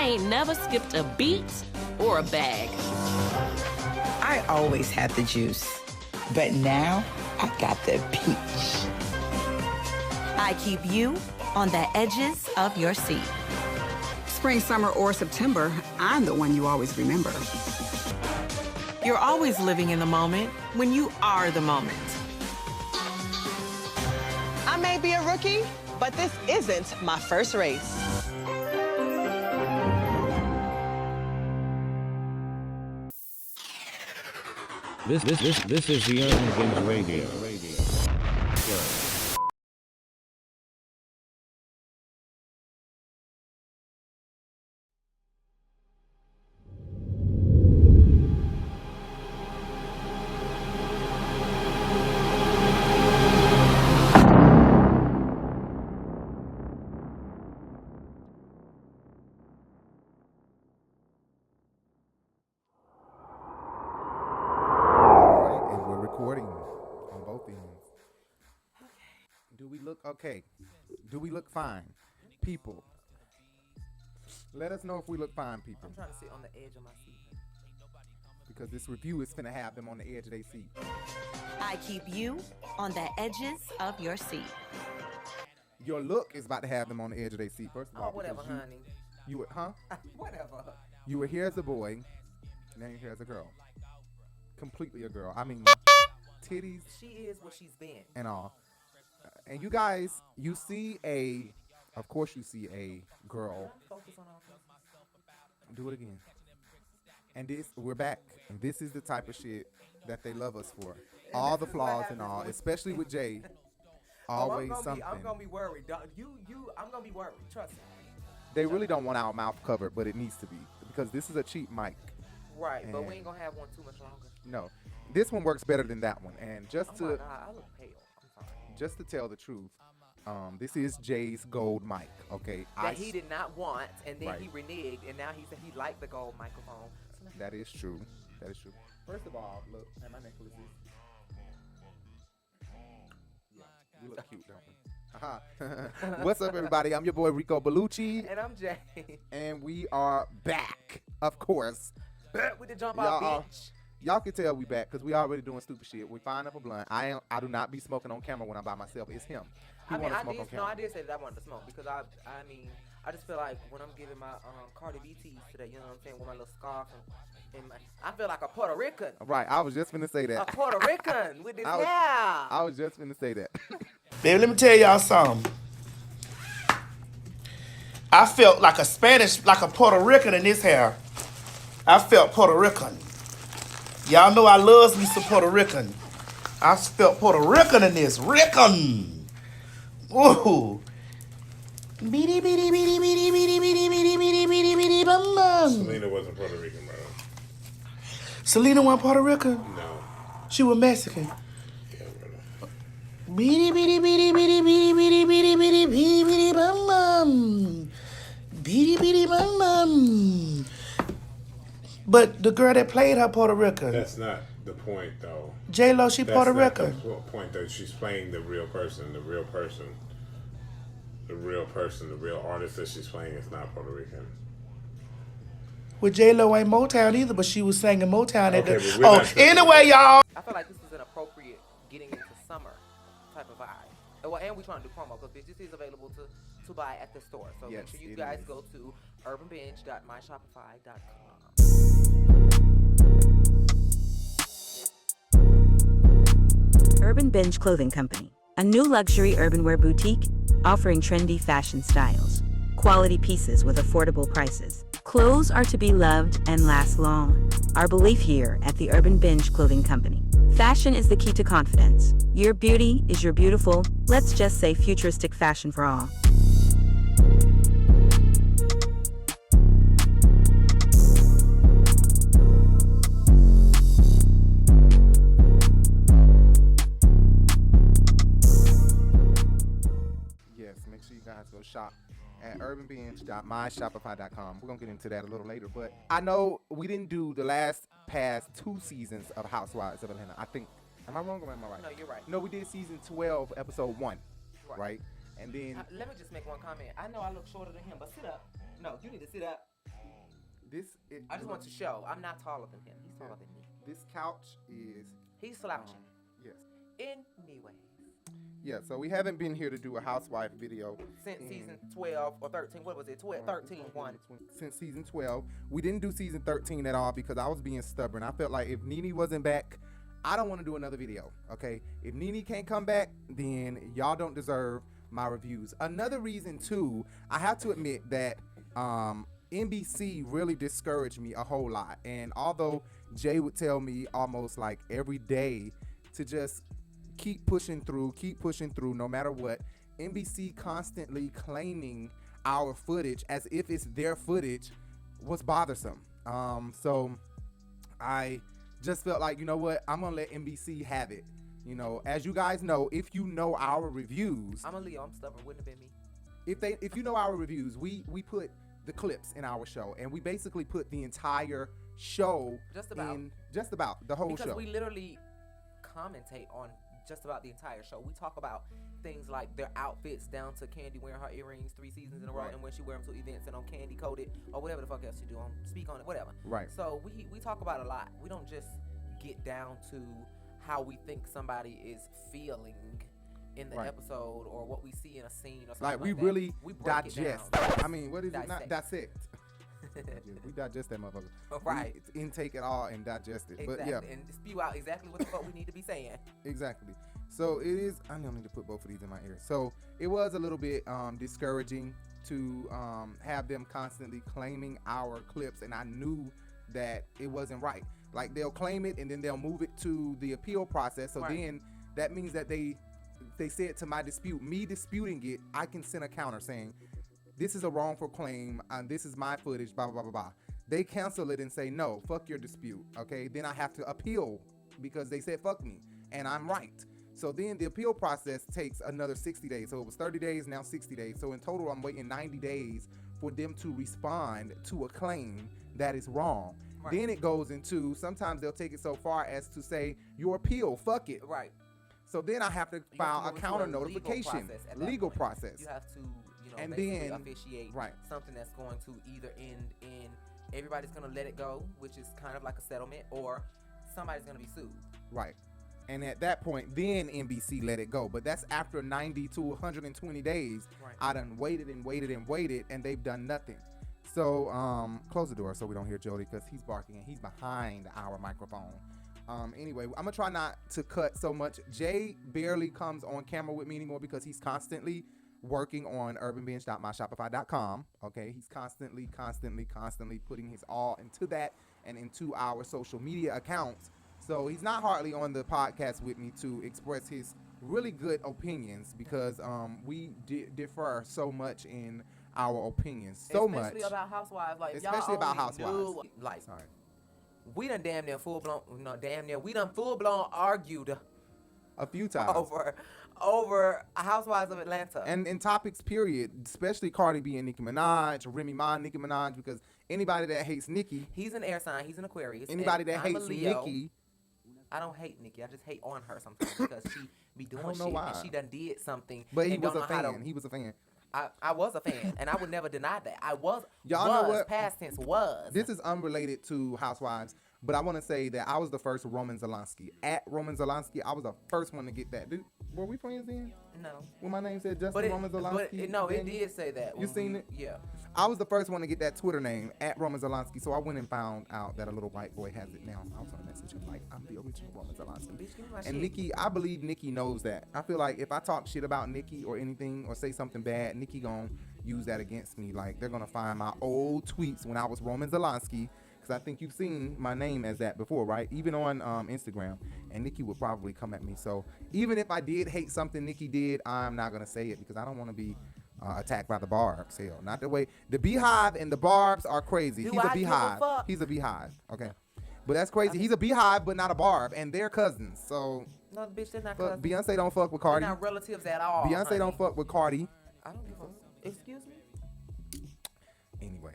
I ain't never skipped a beat or a bag. I always had the juice, but now I got the peach. I keep you on the edges of your seat. Spring, summer, or September, I'm the one you always remember. You're always living in the moment when you are the moment. I may be a rookie, but this isn't my first race. This is the Urban Binge Radio. Okay. Do we look fine? People. Let us know if we look fine, people. I'm trying to sit on the edge of my seat. Because this review is finna have them on the edge of their seat. I keep you on the edges of your seat. Your look is about to have them on the edge of their seat. First of all, whatever, honey. You were, huh? Whatever. You were here as a boy, now you're here as a girl. Completely a girl. I mean, titties. She is what she's been. And all. And you guys, you see of course you see a girl. Do it again. And we're back. And this is the type of shit that they love us for. All the flaws and all, especially with Jay. Always something. I'm gonna be worried. I'm gonna be worried. Trust me. They really don't want our mouth covered, but it needs to be because this is a cheap mic. Right, but we ain't gonna have one too much longer. No, this one works better than that one. And just my God, I look pale. Just to tell the truth, this is Jay's gold mic, okay? That he did not want, and then right. he reneged, and now he said he liked the gold microphone. That is true. That is true. First of all, look at my necklaces. Yeah, we look cute, don't we? What's up, everybody? I'm your boy Rico Bellucci. And I'm Jay. And we are back, of course. Back with the jump off bitch. Y'all can tell we back because we already doing stupid shit. We find up a blunt. I do not be smoking on camera when I'm by myself. It's him. I did say that I wanted to smoke because I just feel like when I'm giving my Cardi B teas to that, you know what I'm saying, with my little scarf and I feel like a Puerto Rican. Right, I was just finna say that. A Puerto Rican with this hair. I was just finna say that. Baby, let me tell y'all something. I felt like a Puerto Rican in this hair. I felt Puerto Rican. Y'all know I loves me some Puerto Rican. I felt Puerto Rican in this. Rican. Whoa. Beady, beady, beady, beady, beady, beady, beady, beady, beady, beady, bum, bum. Selena wasn't Puerto Rican, bro. Selena wasn't Puerto Rican? No. She was Mexican. Yeah, brother. Beady, beady, beady, beady, beady, beady, beady, beady, beady, beady, bum, bum. Beady, beady, bum, bum. But the girl that played her Puerto Rican. That's not the point, though. J-Lo, she Puerto Rican. That's the point, though. She's playing the real person. The real artist that she's playing is not Puerto Rican. Well, J-Lo ain't Motown either, but she was singing Motown at the... Anyway, y'all. I feel like this is an appropriate getting into summer type of vibe. Well, and we're trying to do promo because this is available to buy at the store. So yes, make sure you guys go to urbanbinge.myshopify.com. Urban Binge Clothing Company, a new luxury urban wear boutique offering trendy fashion styles, quality pieces with affordable prices. Clothes are to be loved and last long. Our belief here at the Urban Binge Clothing Company. Fashion is the key to confidence. Your beauty is your beautiful, let's just say futuristic fashion for all. Go shop at urbanbinge.myshopify.com. We're gonna get into that a little later, but I know we didn't do the past 2 seasons of Housewives of Atlanta. I think, am I wrong or am I right? No, you're right. No, we did season 12, episode 1, right? And then let me just make one comment. I know I look shorter than him, but sit up. No, you need to sit up. I just want to show I'm not taller than him. He's taller than me. This couch is. He's slouching. Yes. Anyways. Yeah, so we haven't been here to do a housewife video since season 12 or 13. What was it? 12, 13, 1. Since season 12. We didn't do season 13 at all because I was being stubborn. I felt like if Nene wasn't back, I don't want to do another video, okay? If Nene can't come back, then y'all don't deserve my reviews. Another reason, too, I have to admit that NBC really discouraged me a whole lot. And although Jay would tell me almost like every day to just keep pushing through no matter what, NBC constantly claiming our footage as if it's their footage was bothersome. So I just felt like, you know what, I'm gonna let NBC have it. You know, as you guys know, if you know our reviews, I'm a Leo, I'm stubborn, wouldn't have been me. If you know our reviews, we put the clips in our show, and we basically put the entire show just about the whole show. Because we literally commentate on just about the entire show. We talk about things like their outfits down to Kandi wearing her earrings 3 seasons in a row, and when she wear them to events, and on Kandi coded or whatever the fuck else she do, on speak on it, whatever. Right. So we talk about a lot. We don't just get down to how we think somebody is feeling in the episode or what we see in a scene or something like we that. really we break digest. It down. I mean, what is it? Not dissect. We digest that motherfucker. Right. We intake it all and digest it. Exactly. But yeah. And spew out exactly what the fuck we need to be saying. Exactly. So it is, I don't need to put both of these in my ear. So it was a little bit discouraging to have them constantly claiming our clips, and I knew that it wasn't right. Like, they'll claim it and then they'll move it to the appeal process. So then that means that they said to my dispute, me disputing it, I can send a counter saying, this is a wrongful claim, this is my footage, blah, blah, blah, blah. They cancel it and say, no, fuck your dispute, okay? Then I have to appeal because they said fuck me, and I'm right. So then the appeal process takes another 60 days. So it was 30 days, now 60 days. So in total, I'm waiting 90 days for them to respond to a claim that is wrong. Right. Then it goes into, sometimes they'll take it so far as to say, your appeal, fuck it. Right. So then I have to file a counter notification, legal process. You have to, and basically then officiate something that's going to either end in everybody's going to let it go, which is kind of like a settlement, or somebody's going to be sued. Right. And at that point, then NBC let it go. But that's after 90 to 120 days. Right. I done waited and waited and waited, and they've done nothing. So close the door so we don't hear Jody, because he's barking and he's behind our microphone. Anyway, I'm gonna try not to cut so much. Jay barely comes on camera with me anymore because he's constantly working on urbanbinge.myshopify.com. Okay, he's constantly putting his all into that and into our social media accounts. So he's not hardly on the podcast with me to express his really good opinions, because we differ so much in our opinions. Especially about Housewives. Like, especially about Housewives. Like, we done damn near we done full blown argued a few times over Housewives of Atlanta. And in topics, period, especially Cardi B and Nicki Minaj, or Remy Ma and Nicki Minaj, because anybody that hates Nicki, he's an air sign, he's an Aquarius. Anybody that hates Nicki, I don't hate Nicki, I just hate on her sometimes because she be doing shit why. And she done did something. But he was a fan. He was a fan. I was a fan, and I would never deny that. I was. Y'all know what? Past tense was. This is unrelated to Housewives, but I want to say that I was the first Roman Zelensky. At Roman Zelensky, I was the first one to get that. Dude, were we friends then? No. When my name said Justin Roman Zelensky? It did say that. You seen it? Yeah. I was the first one to get that Twitter name, at Roman Zelensky, so I went and found out that a little white boy has it now. I was on a message him like, I'm the original Roman Zelensky. And Nicki, I believe Nicki knows that. I feel like if I talk shit about Nicki or anything or say something bad, Nicki gonna use that against me. Like, they're gonna find my old tweets when I was Roman Zelensky, because I think you've seen my name as that before, right? Even on Instagram. And Nicki would probably come at me. So even if I did hate something Nicki did, I'm not gonna say it because I don't want to be attacked by the Barbs. Hell, not the way the Beehive and the Barbs are crazy. He's a Beehive. He's a Beehive. Okay, but that's crazy. He's a Beehive, but not a Barb, and they're cousins. So no, bitch, they're not cousins. Beyonce don't fuck with Cardi. They're not relatives at all. Beyonce don't fuck with Cardi. I don't give a. Excuse me. Anyway,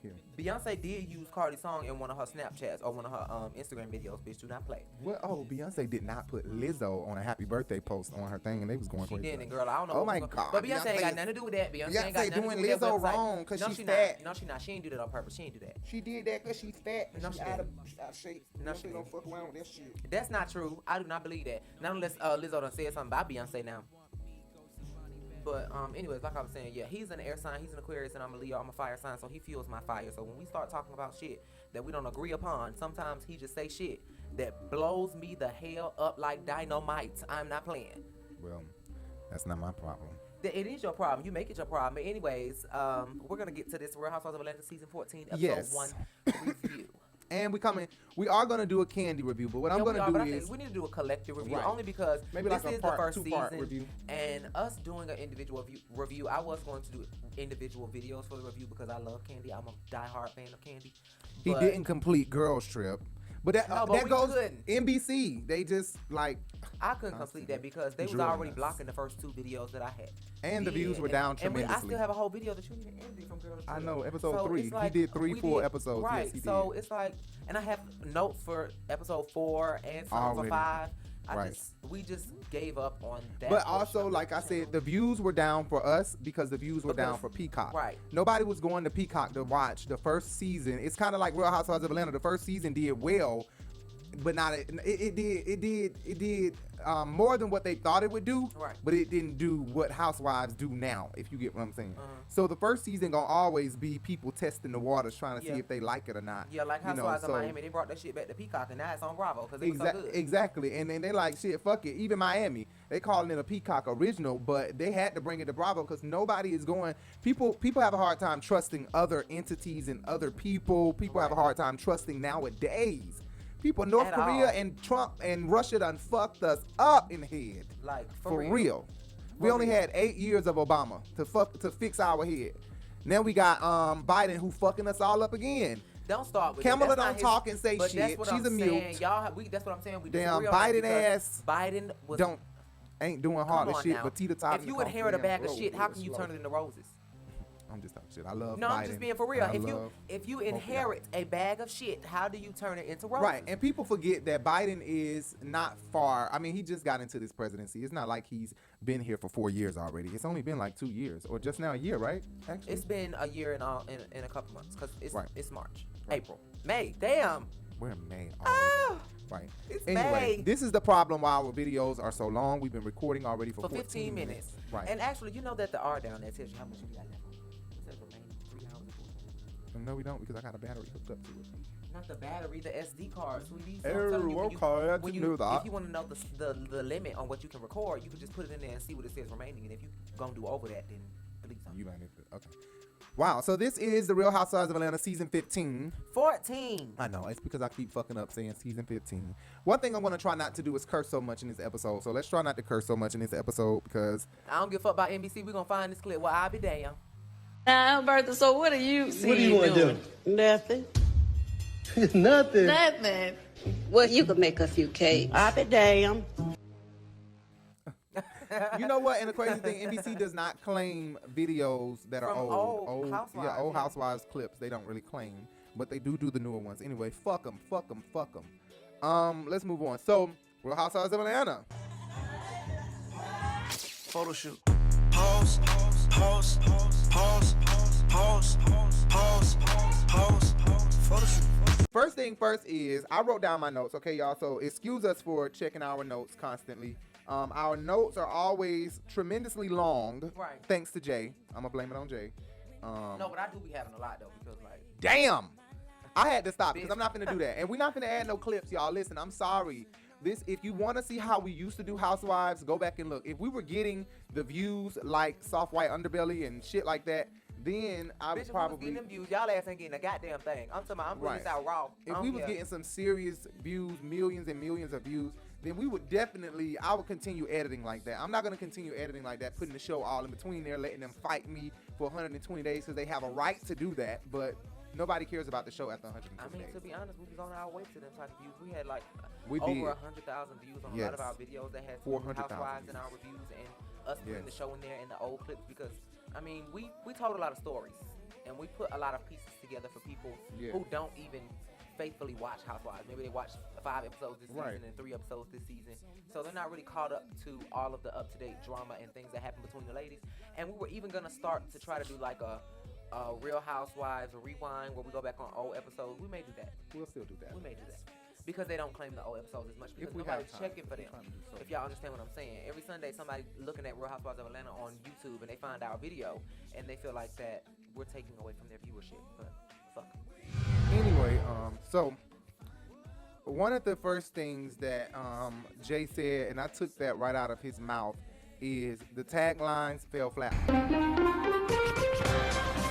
here, Beyonce did use Cardi's song in one of her Snapchats or one of her Instagram videos. Bitch, do not play. Well, Beyonce did not put Lizzo on a happy birthday post on her thing, and they was going crazy. She didn't, girl. I don't know. Oh my God. But Beyonce ain't got nothing to do with that. Beyonce ain't got nothing doing to do with that Lizzo website. wrong because she's she fat. No, she not. She ain't do that on purpose. She ain't do that. She did that because she's fat. And No, she's she out of didn't. shape. No, Beyonce she don't fuck around with that shit. That's not true. I do not believe that. Not unless Lizzo done said something about Beyonce now. But anyways, like I was saying, yeah, he's an air sign, he's an Aquarius, and I'm a Leo, I'm a fire sign, so he fuels my fire. So when we start talking about shit that we don't agree upon, sometimes he just say shit that blows me the hell up like dynamite. I'm not playing. Well, that's not my problem. It is your problem. You make it your problem. But anyways, we're gonna get to this Real Housewives of Atlanta season 14, episode 1 review. And we are going to do a Kandi review, but what I'm going to do is... we need to do a collective review, only because maybe this like is a part, the first two-part season, review. And us doing an individual review, I was going to do individual videos for the review because I love Kandi. I'm a diehard fan of Kandi. He didn't complete Girls Trip. But that goes couldn't. NBC. They just like... I couldn't complete that because they was already blocking the first 2 videos that I had. And the views were down tremendously. I still have a whole video that you didn't even edit from Girls Trip. I know, episode 3. Like, he did 3 full episodes. Right, yes, he so did. it's like, and I have notes for episode 4 and some for 5. We just gave up on that. But also, like I said, the views were down for us because the views were down for Peacock. Right. Nobody was going to Peacock to watch the first season. It's kind of like Real Housewives of Atlanta. The first season did well, but not it did more than what they thought it would do. Right. But it didn't do what Housewives do now, if you get what I'm saying. So the first season gonna always be people testing the waters, trying to see if they like it or not. Yeah, like Housewives of Miami, they brought that shit back to Peacock, and now it's on Bravo because it was so good. Exactly, and then they like, shit, fuck it. Even Miami, they calling it a Peacock original, but they had to bring it to Bravo because nobody is going. People have a hard time trusting other entities and other people. People have a hard time trusting nowadays. People, North Korea and Trump and Russia done fucked us up in the head. Like, for real. We only had 8 years of Obama to fix our head. Now we got Biden who fucking us all up again. Don't start with Kamala that. don't talk and say but shit. That's what She's I'm a mute. saying. That's what I'm saying. We Damn, disagree on Biden that ass Biden was ain't doing hardly shit now. but teeter-totter. If you inherit a bag of shit, how can you turn it into roses? I'm just talking shit. I love Biden. No, I'm just being for real. If you inherit a bag of shit, how do you turn it into roses? Right, and people forget that Biden is not far. I mean, he just got into this presidency. It's not like he's been here for 4 years already. It's only been like 2 years, or just now a year, right? Actually, it's been a year and in a couple months because it's March, April, May. Damn. We're in May already. Oh, right. It's anyway, May. This is the problem why our videos are so long. We've been recording already for 15 minutes. Right. And actually, you know that the R down there tells you how much you got left. No, we don't, because I got a battery hooked up to it. Not the battery, the SD card, sweetie. If you want to know the limit on what you can record, you can just put it in there and see what it says remaining. And if you gonna do over that, then delete something. You might need to. Okay. Wow. So this is the Real Housewives of Atlanta season 15. 14. I know. It's because I keep fucking up saying season 15. One thing I'm going to try not to do is curse so much in this episode. So let's try not to curse so much in this episode because I don't give a fuck about NBC. We're going to find this clip. Well, I'll be damn. Bertha, so what are you seeing? What do you want to do? Nothing. Nothing. Nothing. Well, you could make a few cakes. I'll be damn. You know what? And the crazy thing, NBC does not claim videos that are old Housewives, old Housewives clips. They don't really claim, but they do the newer ones. Anyway, fuck them. Let's move on. So, Real Housewives of Atlanta. Photo shoot. Pause. Photo shoot. First thing first is I wrote down my notes, okay, y'all? So excuse us for checking our notes constantly. Our notes are always tremendously long, right? Thanks to Jay. I'm gonna blame it on Jay. No, but I do be having a lot though because like. Damn, I had to stop because I'm not gonna do that, and we're not gonna add no clips, y'all. Listen, I'm sorry. If you want to see how we used to do Housewives, go back and look. If we were getting the views like Soft White Underbelly and shit like that, then I would probably. Getting them views, y'all ass ain't getting a goddamn thing. I'm talking about, I'm putting this out raw. If we was getting some serious views, millions and millions of views, then we would definitely, I would continue editing like that. I'm not going to continue editing like that, putting the show all in between there, letting them fight me for 120 days because they have a right to do that, but nobody cares about the show after 120 days. To be honest, we was on our way to them type of views. We had like over 100,000 views on a lot of our videos that had 400,000 Housewives in our reviews and us putting the show in there and the old clips because, I mean, we told a lot of stories. and we put a lot of pieces together for people who don't even faithfully watch Housewives. Maybe they watch 5 episodes this season and 3 episodes this season, so they're not really caught up to all of the up-to-date drama and things that happen between the ladies. And we were even gonna start to try to do like a Real Housewives or rewind where we go back on old episodes. We may do that. We'll still do that. We may do that. Because they don't claim the old episodes as much because nobody's checking for them. If y'all understand what I'm saying. Every Sunday, somebody looking at Real Housewives of Atlanta on YouTube and they find our video and they feel like that we're taking away from their viewership. But fuck. Anyway, so one of the first things that Jay said, and I took that right out of his mouth, is the taglines fell flat.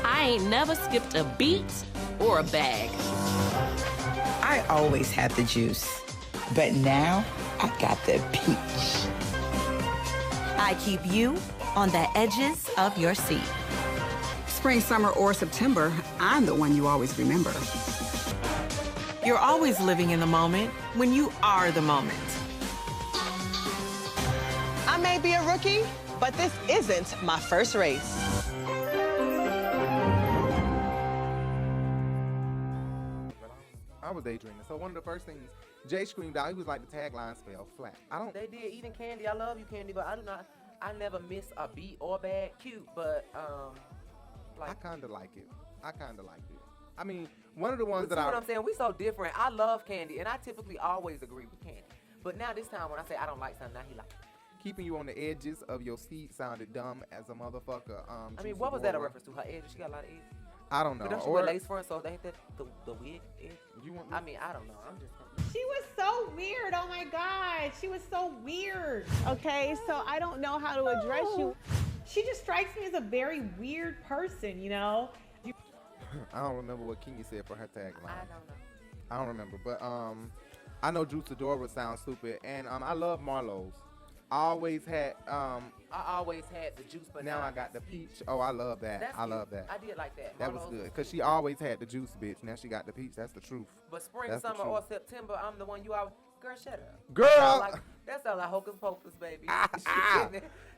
I ain't never skipped a beat or a bag. I always had the juice, but now I got the peach. I keep you on the edges of your seat. Spring, summer, or September, I'm the one you always remember. You're always living in the moment when you are the moment. I may be a rookie, but this isn't my first race. I was daydreaming. So one of the first things Jay screamed out, he was like, the taglines fell flat. They did. Even Kandi, I love you, Kandi, but I never miss a beat or bag. Cute, but I kind of like it. I mean, one of the ones that what I'm saying, we so different. I love Kandi, and I typically always agree with Kandi. But now this time when I say I don't like something, now he like it. Keeping you on the edges of your seat sounded dumb as a motherfucker. I mean, what was that a reference to? Her edges? She got a lot of edges. I don't know. But don't she wear lace front, so they ain't that the wig edge? I mean, I don't know. I'm just. She was so weird. Oh my God. She was so weird. Okay, so I don't know how to address you. She just strikes me as a very weird person, you know? I don't remember what Kenya said for her tagline. I don't know. I don't remember, but I know Juice Adora sounds stupid, and I love Marlo's. I always had the juice, but now I got the peach. Oh, I love that. I love that. I did like that. That was good because she always had the juice, bitch. Now she got the peach. That's the truth. But spring, summer, or September, I'm the one you always. Girl, shut up. Girl. That sounds like Hocus Pocus, baby.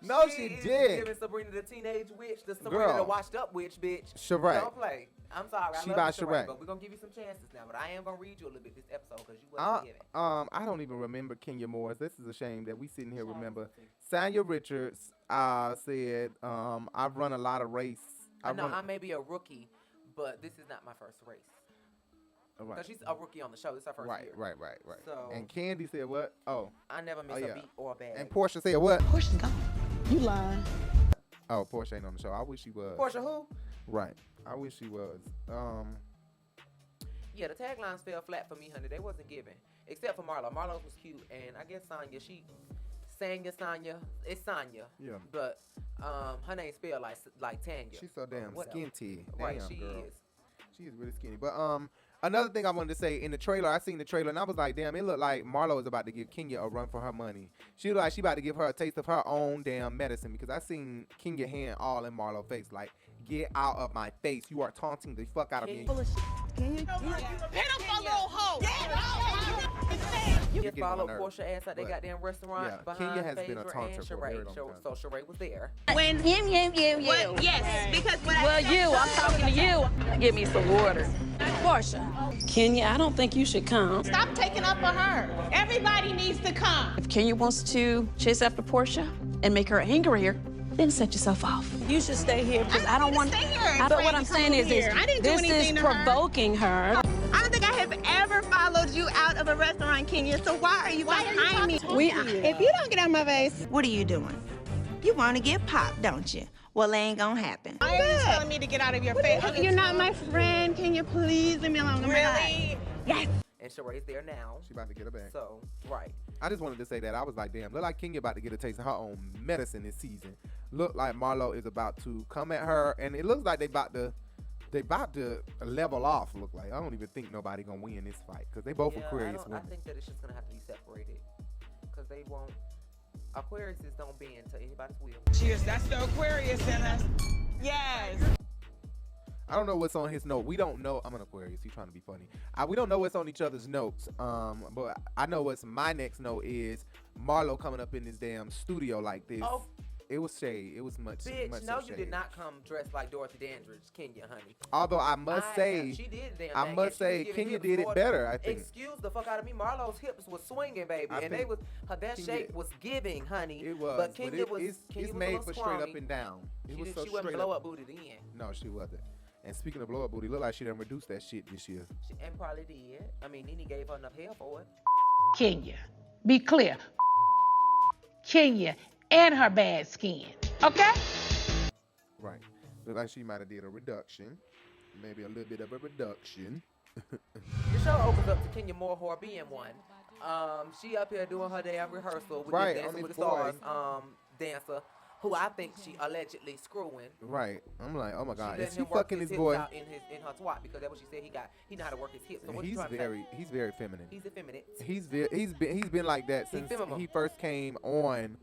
No, she did. Giving Sabrina the teenage witch, the Sabrina the washed up witch, bitch. Sheree. Don't play. I'm sorry. I love Sheree, but we're gonna give you some chances now. But I am gonna read you a little bit this episode because you wasn't giving. I don't even remember Kenya Morris. This is a shame that we sitting here remember. Sanya Richards said, I've run a lot of race. I may be a rookie, but this is not my first race. Because she's a rookie on the show. This is her first year. Right. So, and Kandi said what? Oh. I never miss a beat or a bag. And Porsha said what? Porsha's gone. You lying. Oh, Porsha ain't on the show. I wish she was. Porsha who? Right. I wish she was. Yeah, the taglines fell flat for me, honey. They wasn't given. Except for Marlo. Marlo was cute. And I guess Sanya, Sanya. It's Sanya. Yeah. But her name spelled like Tanya. She's so damn skinty. Right, damn, she girl. is. She is really skinny. But another thing I wanted to say, in the trailer, I seen the trailer and I was like, damn, it looked like Marlo is about to give Kenya a run for her money. She looked like she about to give her a taste of her own damn medicine because I seen Kenya hand all in Marlo's face. Like, get out of my face. You are taunting the fuck out of me. Full of shit. Can you? Pitiful little hoe. You just followed Porsha ass at their goddamn restaurant behind Kenya has been a Phaedra taunter and for a very Sheree. long time. So Sheree was there. When you. Yes, because when I'm talking to you. Give me some water. Porsha. Kenya, I don't think you should come. Stop taking up for her. Everybody needs to come. If Kenya wants to chase after Porsha and make her angrier, then set yourself off. You should stay here because I don't want to stay here. But what I'm saying is this is provoking her. I don't think I have ever followed you out of a restaurant, Kenya. So why are you behind me? If you don't get out my face. What are you doing? You want to get popped, don't you? Well, it ain't gonna happen. Why are you telling me to get out of your face? You're not my friend. Can you please leave me alone? Really? Yes. And Sheree's there now. She about to get her back. So, right. I just wanted to say that. I was like, damn, look like Kenya about to get a taste of her own medicine this season. Look like Marlo is about to come at her, and it looks like they about to level off. Look like I don't even think nobody gonna win this fight because they both Aquarius women. I think that it's just gonna have to be separated because they won't. Aquariuses don't bend to anybody's will. Cheers, that's the Aquarius in us. Yes. I don't know what's on his note. We don't know. I'm an Aquarius. He's trying to be funny. We don't know what's on each other's notes. But I know what's my next note is Marlo coming up in this damn studio like this. Oh, It was shade. It was much. Bitch, much no, so you shade. did not come dressed like Dorothy Dandridge, Kenya, honey. Although I must say, she did the damn I thing, must and she was say, giving Kenya hips did it more- better. I think. Excuse the fuck out of me. Marlo's hips was swinging, baby, I and they think was that Kenya- shape was giving, honey. It was, but Kenya was. it's Kenya was a made little for straight up scrawny. and down. It was so She wasn't straight blow up. up booted in. No, she wasn't. And speaking of blow up booty, look like she done reduced that shit this year. And probably did. I mean, Nene gave her enough hair for it. Kenya. Be clear. Kenya and her bad skin. Okay? Right. Look like she might have did a reduction. Maybe a little bit of a reduction. The show opens up to Kenya Moore being one. She up here doing her damn rehearsal with Right, this on Dancing with this the Stars boy. dancer, who I think she allegedly screwing. Right. I'm like, oh my God, She is letting she him work fucking his his hips boy? out in her twat, because that's what she said he know how to work his hips. So what you He's trying to very, say? he's very feminine. He's effeminate. He's been like that since feminine. he first came on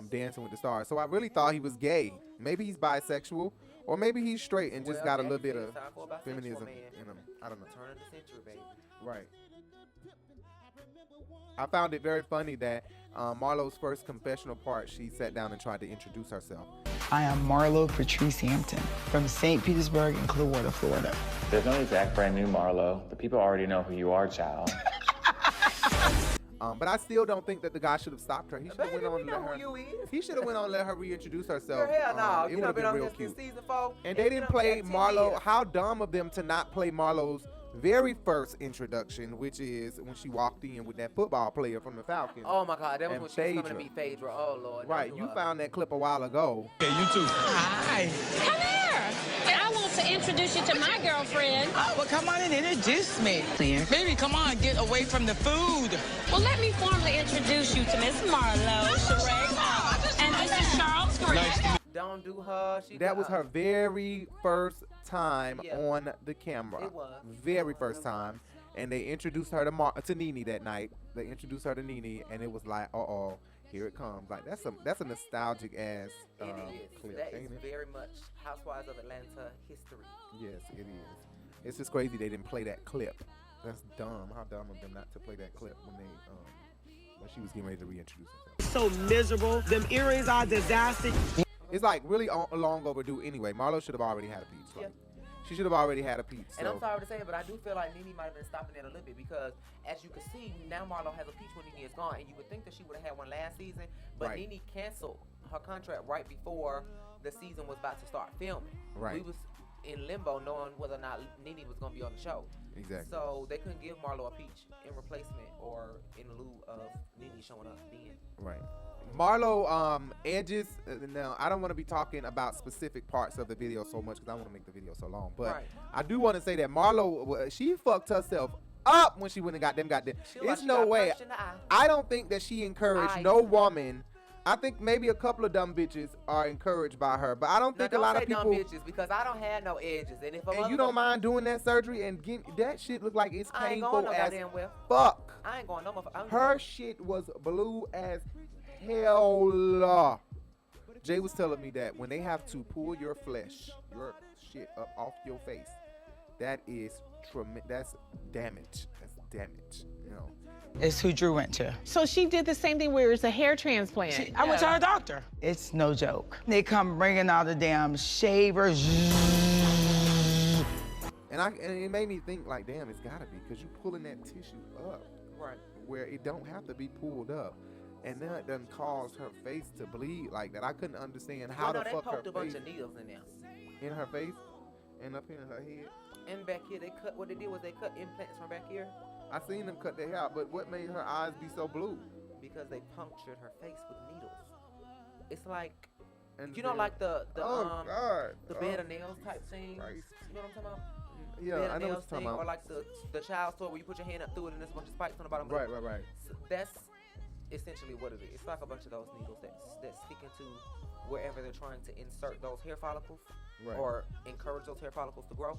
Dancing with the Stars. So I really thought he was gay. Maybe he's bisexual, or maybe he's straight and just got a little bit of feminism in him. I don't know. Turn of the century, baby. Right. I found it very funny that Marlo's first confessional part, she sat down and tried to introduce herself. I am Marlo Patrice Hampton from St. Petersburg and Clearwater, Florida. There's no exact brand new Marlo. The people already know who you are, child. But I still don't think that the guy should have stopped her. He should have went on we and know let her. who you is. He should have went on and let her reintroduce herself. Girl, hell no. It You would done have been been on real this cute. season 4. And they didn't play Marlo. How dumb of them to not play Marlo's very first introduction, which is when she walked in with that football player from the Falcons. Oh my God, that was and when she was coming to Phaedra. meet Phaedra. Oh Lord. Right, you found that clip a while ago. Yeah, you too. Hi. Come here. I want to introduce you to my girlfriend. Oh, well, come on and introduce me. Baby, come on, get away from the food. Well, let me formally introduce you to Miss Marlo Sheree. And this is Charles Gray. Don't do her. That was her very first time Yeah. on the camera. It was. Very first time. And they introduced her to Nene that night. They introduced her to Nene, and it was like, uh-oh, here it comes. Like, that's a nostalgic ass It is. clip, That is ain't it? very much Housewives of Atlanta history. Yes, it is. It's just crazy they didn't play that clip. That's dumb. How dumb of them not to play that clip when she was getting ready to reintroduce herself. So miserable. Them earrings are disaster. It's like really long overdue anyway. Marlo should have already had a peach. Like, she should have already had a peach. And So. I'm sorry to say it, but I do feel like Nene might have been stopping that a little bit, because as you can see, now Marlo has a peach when Nene is gone, and you would think that she would have had one last season, but Right. Nene canceled her contract right before the season was about to start filming. Right. We was in limbo knowing whether or not Nene was going to be on the show. Exactly. So they couldn't give Marlo a peach in replacement or in lieu of Nene showing up then. Right. Marlo edges. Now I don't want to be talking about specific parts of the video so much because I want to make the video so long. But Right. I do want to say that Marlo, she fucked herself up when she went and got them. She like It's she no got way. punched in the eye. I don't think that she encouraged no woman. I think maybe a couple of dumb bitches are encouraged by her, but I don't Now, think don't a lot say of people. dumb bitches, because I don't have no edges, and if a And you don't mind doing that surgery and getting that shit look like it's I ain't painful going no as goddamn well. fuck. I ain't going no motherfucker. Her shit was blue as hell. Jay was telling me that when they have to pull your flesh, your shit up off your face, that is that's damage. That's damage. You know. It's who Drew went to. So she did the same thing where it's a hair transplant. I went to her doctor. It's no joke. They come bringing out the damn shavers. And it made me think like, damn, it's gotta be because you pulling that tissue up, right, where it don't have to be pulled up, and then it done caused her face to bleed like that. I couldn't understand how Well, no, the they fuck her poked a bunch face of needles in there. in her face and up here in her head. And back here, they cut. What they did was they cut implants from back here I seen them cut their hair out, but what made her eyes be so blue? because they punctured her face with needles. It's like, And you know, then- like the Oh, God. the Oh, bed of nails type thing. Christ. You know what I'm talking about? Yeah, Bed of I know what nails you're talking thing, about. Or like the child's toy where you put your hand up through it and there's a bunch of spikes on the bottom. Right, right, right. So that's essentially what it is. It's like a bunch of those needles that's sticking to wherever they're trying to insert those hair follicles Right. or encourage those hair follicles to grow.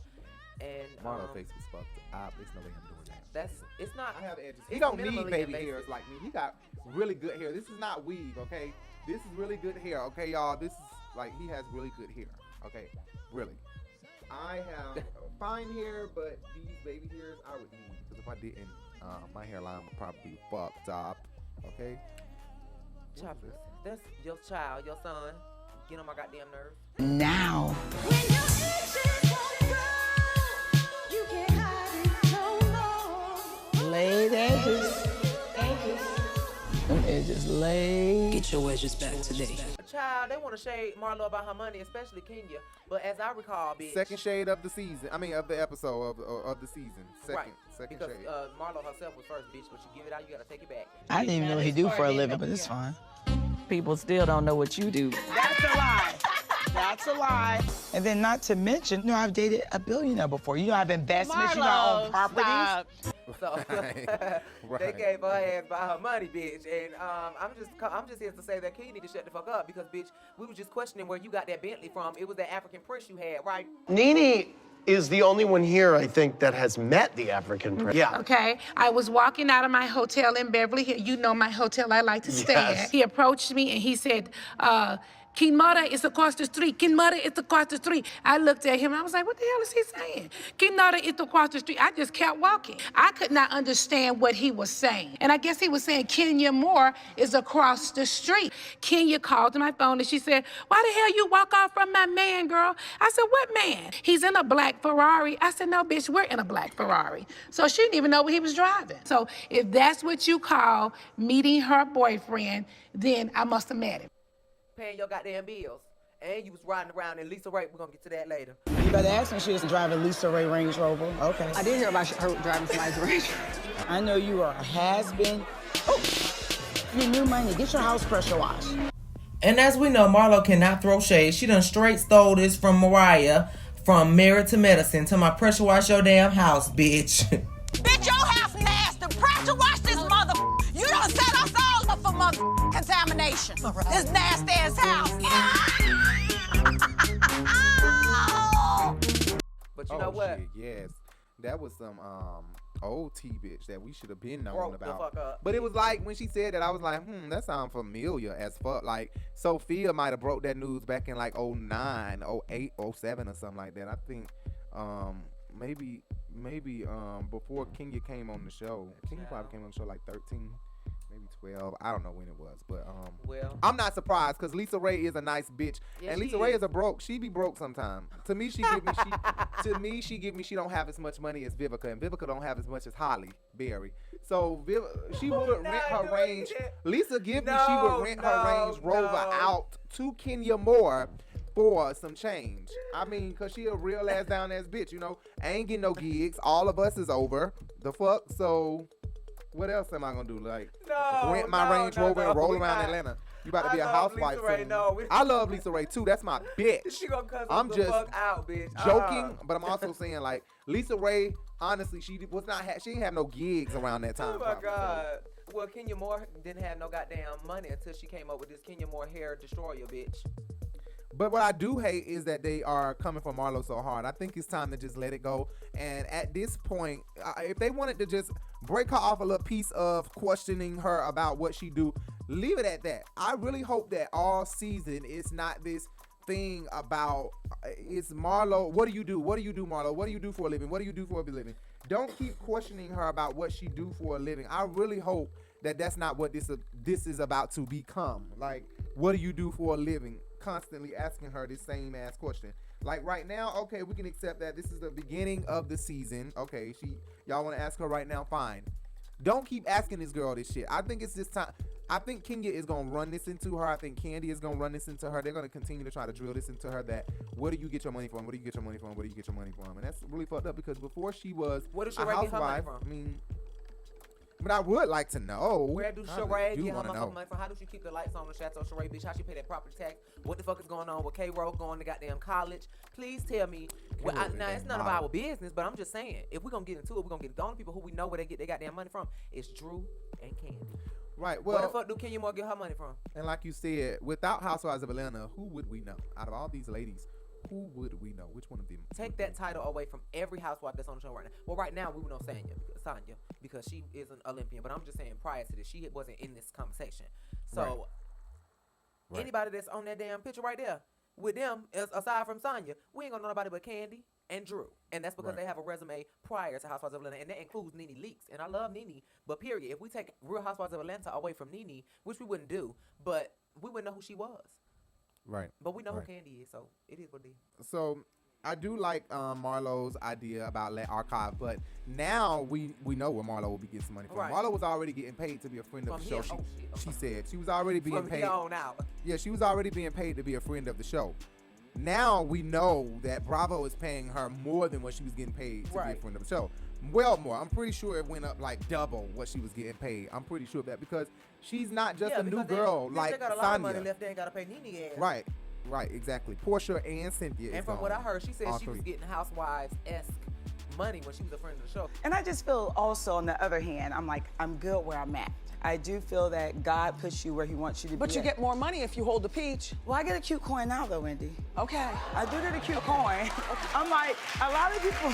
And Marlo's face was fucked. There's no way I'm doing that. It's not. I have edges. it's He don't need minimally baby invasive. hairs like me. He got really good hair. This is not weave, okay? This is really good hair, okay, y'all? This is like he has really good hair, okay? Really. I have fine hair, but these baby hairs I would need because if I didn't, my hairline would probably be fucked up, okay? Choppers, that's your child, your son. Get on my goddamn nerves. Now. Laid edges. Them edges laid. Get your edges back today. Child, they want to shade Marlo about her money, especially Kenya. But as I recall, bitch. Second shade of the season. I mean, of the episode of the season. Second because, shade. Marlo herself was first, bitch. But you give it out, you gotta take it back. I didn't even know what he do for a living, but it's fine. People still don't know what you do. That's a lie. That's a lie. And then not to mention, you know, I've dated a billionaire before. You know, I have investments, you know, I own properties. So they gave her ass by her money, bitch. And I'm just here to say that Key need to shut the fuck up because, bitch, we was just questioning where you got that Bentley from. It was that African prince you had, right? Nene is the only one here, I think, that has met the African prince. Yeah. Okay, I was walking out of my hotel in Beverly Hills. You know my hotel I like to stay at. He approached me and he said, Kinmara is across the street. Kinmara is across the street. I looked at him and I was like, what the hell is he saying? Kinmara is across the street. I just kept walking. I could not understand what he was saying. And I guess he was saying Kenya Moore is across the street. Kenya called to my phone and she said, why the hell you walk off from my man, girl? I said, what man? He's in a black Ferrari. I said, no, bitch, we're in a black Ferrari. So she didn't even know what he was driving. So if that's what you call meeting her boyfriend, then I must have met him. Paying your goddamn bills. And you was riding around in Lisa Ray. We're gonna get to that later. You better ask me she was driving Lisa Ray Range Rover. Okay. I did hear about her driving somebody's Range Rover. I know you are a has-been. Oh, your new money. Get your house pressure washed. And as we know, Marlo cannot throw shade. She done straight stole this from Mariah, from Married to Medicine, to my pressure wash your damn house, bitch. Bitch, your house nasty. Pressure wash this mother. You done set us all up for mother contamination. This nasty ass house. But you know what? Shit, yes. That was some old T bitch that we should have been known Broke the about. fuck up. But it was like when she said that, I was like, that sounds familiar as fuck. Like Sophia might have broke that news back in like 09, 08, 07 or something like that. I think maybe before Kenya came on the show. Kenya probably came on the show like 13. Maybe 12. I don't know when it was, but well, I'm not surprised because Lisa Ray is a nice bitch, yeah, and Lisa Ray is a broke. She be broke sometime. To me, she give me she don't have as much money as Vivica, and Vivica don't have as much as Holly Berry. So she would rent her Range. Lisa give me she would rent her Range Rover out to Kenya Moore for some change. I mean, cause she a real ass down ass bitch. You know, I ain't getting no gigs. All of us is over. The fuck. So. What else am I gonna do? Like rent my Range Rover and roll around Atlanta? You about to be a housewife soon. I love Lisa Ray too. That's my bitch. She gonna cuss I'm the just fuck out, bitch. joking, but I'm also saying like Lisa Ray. Honestly, she was not. She didn't have no gigs around that time. Oh my god. Well, Kenya Moore didn't have no goddamn money until she came up with this Kenya Moore hair destroyer, bitch. But what I do hate is that they are coming for Marlo so hard. I think it's time to just let it go. And at this point, if they wanted to just break her off a little piece of questioning her about what she do, leave it at that. I really hope that all season it's not this thing about it's Marlo. What do you do? What do you do, Marlo? What do you do for a living? What do you do for a living? Don't keep questioning her about what she do for a living. I really hope that that's not what this is about to become. Like, what do you do for a living? Constantly asking her this same ass question. Like right now, okay, we can accept that this is the beginning of the season. Okay, y'all want to ask her right now, fine. Don't keep asking this girl this shit. I think it's this time. I think Kenya is gonna run this into her. I think Kandi is gonna run this into her. They're gonna continue to try to drill this into her. That where do you get your money from? Where do you get your money from? Where do you get your money from? And that's really fucked up because before she was a housewife, I mean. But I would like to know. Where do Sheree get her motherfucking money from? How does she keep the lights on in Chateau Sheree, bitch? How she pay that property tax? What the fuck is going on with K-Roll going to goddamn college? Please tell me. Now, it's none of our business, but I'm just saying, if we're going to get into it, we're going to get the only people who we know where they get their goddamn money from is Drew and Kandi. Right. Well, where the fuck do Kenya Moore get her money from? And like you said, without Housewives of Atlanta, who would we know? Out of all these ladies, who would we know? Which one of them? Take that title away from every housewife that's on the show right now. Well, right now we would know Tanya because she is an Olympian. But I'm just saying, prior to this, she wasn't in this conversation. So anybody that's on that damn picture right there, with them, aside from Tanya, we ain't gonna know nobody but Kandi and Drew. And that's because they have a resume prior to Housewives of Atlanta, and that includes Nene Leakes. And I love Nene, but period. If we take Real Housewives of Atlanta away from Nene, which we wouldn't do, but we wouldn't know who she was. Right. But we know who Kandi is, so it is what it is. So I do like Marlo's idea about let archive, but now we know where Marlo will be getting some money from. Right. Marlo was already getting paid to be a friend of the show. From She said she was already being From paid. here on out. Yeah, she was already being paid to be a friend of the show. Now we know that Bravo is paying her more than what she was getting paid to be a friend of the show. Well, more. I'm pretty sure it went up like double what she was getting paid. I'm pretty sure of that because she's not just a new girl like they got a lot of money left. They ain't got to pay Nene ass. Right. Right, exactly. Porsha and Cynthia. And from what I heard, she said she was getting Housewives-esque money when she was a friend of the show. And I just feel also, on the other hand, I'm good where I'm at. I do feel that God puts you where he wants you to be. But you get more money if you hold the peach. Well, I get a cute coin now, though, Wendy. Okay. I do get a cute coin. I'm like, a lot of people.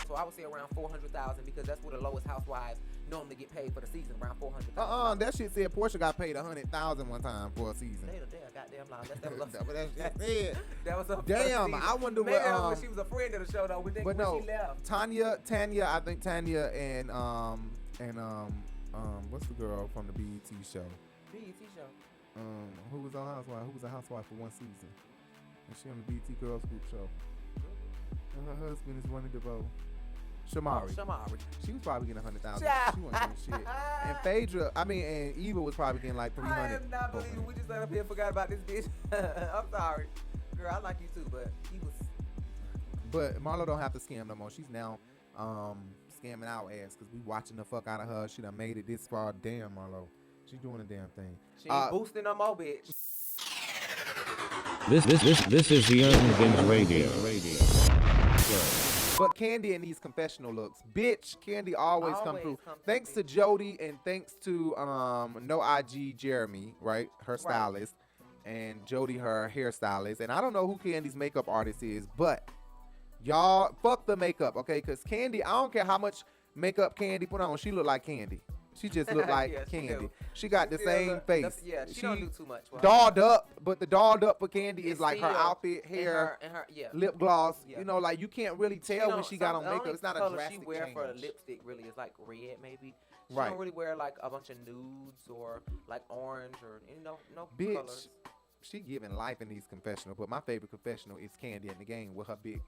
So I would say around $400,000 because that's what the lowest housewives normally get paid for the season, around $400,000. That shit said Porsha got paid $100,000 one time for a season. They goddamn lie. That was that shit said. That was a damn. I wonder maybe what. When she was a friend of the show though. But no, she left. Tanya. I think Tanya and what's the girl from the BET show? BET show. Who was on Housewife? Who was a housewife for one season? And she on the BET Girls Group show. And her husband is Ronnie DeVoe. Shamari. She was probably getting $100,000. She wasn't getting shit. And Phaedra, and Eva was probably getting like $300,000. I am not believing we just let up here and forgot about this bitch. I'm sorry. Girl, I like you too, but he was. But Marlo don't have to scam no more. She's now scamming our ass because we watching the fuck out of her. She done made it this far. Damn, Marlo. She's doing a damn thing. She ain't boosting no more, bitch. This is the Urban Binge Radio. But Kandi in these confessional looks, bitch, Kandi always come through. Thanks to Jody and thanks to No IG Jeremy, right, her stylist, and Jody her hairstylist. And I don't know who Kandi's makeup artist is, but y'all fuck the makeup, okay? Because Kandi, I don't care how much makeup Kandi put on, she look like Kandi. She just look like Kandi. She got the same face. She don't do too much. Dolled up, but the dolled up for Kandi is like her outfit, hair, and her lip gloss. You know, like you can't really tell when she got on makeup. It's not a drastic drastic she wear change. for the lipstick really is like red maybe. She Right. don't really wear like a bunch of nudes or like orange or no Bitch, colors. she giving life in these confessionals. But my favorite confessional is Kandi in the game with her big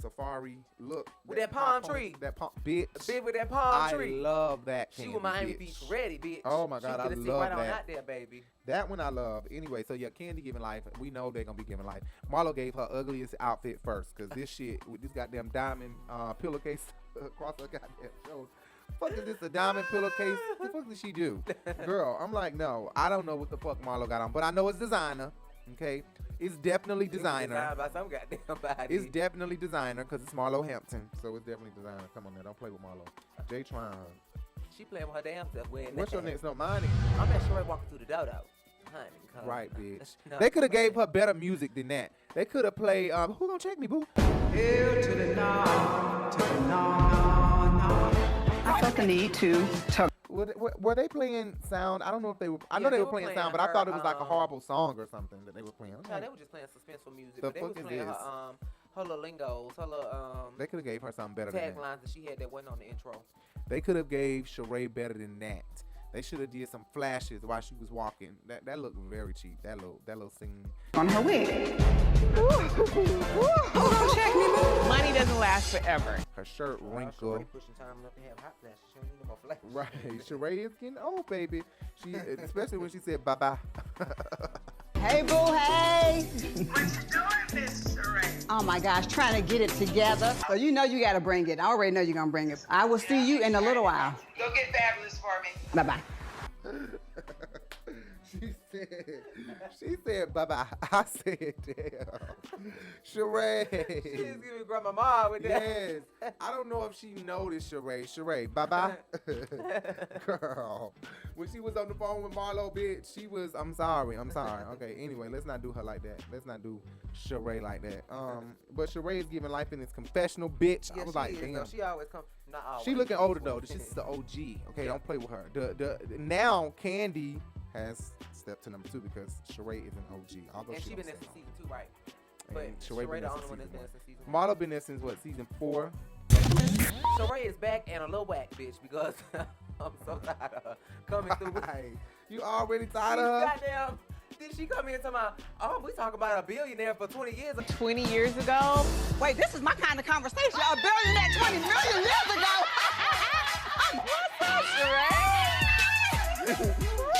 safari look with that palm tree. That palm, bitch. Big with that palm tree. I love that. She Kandi, was Miami bitch. Beach ready, bitch. Oh my God, I sit love right that. on out there, baby. That one I love. Anyway, so yeah, Kandi giving life. We know they're gonna be giving life. Marlo gave her ugliest outfit first, cause this shit with this goddamn diamond pillowcase across her goddamn shoulder. Fuck is this, a diamond pillowcase? What the fuck did she do? Girl, I'm like, no, I don't know what the fuck Marlo got on, but I know it's designer. Okay, it's definitely designer. Designed by some goddamn body. It's definitely designer because it's Marlo Hampton, so it's definitely designer. Come on, man, don't play with Marlo. Jay Tron. She playing with her damn self. What's your next? No, mine. I'm at sure walking through the dodo. Honey, right, bitch. No. They could have gave her better music than that. They could have played. Who gonna check me, boo? Here to the no, to the no. I felt the need to. Were they playing sound? I don't know if they were. I know they were playing sound, but I thought it was like a horrible song or something that they were playing. No, they were just playing suspenseful music. The But they was fuck is playing this? her little lingos, her little They could have gave her something better than that. taglines that she had that wasn't on the intro. They could have gave Sheree better than that. They should have did some flashes while she was walking. That looked very cheap. That little scene. On her wig. Who gonna check me, boo? Money doesn't last forever. Her shirt wrinkled. Sheree pushing time enough to have hot flashes. She don't need no more flashes. Right. Sheree is getting old, baby. She, especially when she said bye-bye. Hey, boo, hey. What you doing, Miss Sheree? Oh my gosh, trying to get it together. So you know you gotta bring it. I already know you're gonna bring it. I will see you in a little while. Go get Fabulous for me. Bye-bye. She said bye-bye. I said, damn. Sheree. She's giving grandma with that. Yes. I don't know if she noticed Sheree. Sheree, bye-bye. Girl. When she was on the phone with Marlo, bitch, she was, I'm sorry. Okay, anyway, let's not do her like that. Let's not do Sheree like that. But Sheree is giving life in this confessional, bitch. Yeah, I was she like, is, damn. though. She always comes. Not always. She looking older though. This is the OG. Okay, don't play with her. Now Kandi has step to number 2 because Sheree is an OG. Although And she been don't there say since season 2, right? And But Sheree been the there only since one that's season been 1. since season 1. Marlo been there since what, season 4? Sheree is back and a little whack, bitch, because I'm so tired of her coming through. You already tired of her? Goddamn. Did she come in talking about, oh, we talking about a billionaire for 20 years? 20 years ago? Wait, this is my kind of conversation. A billionaire 20 million years ago. What's up, Sheree?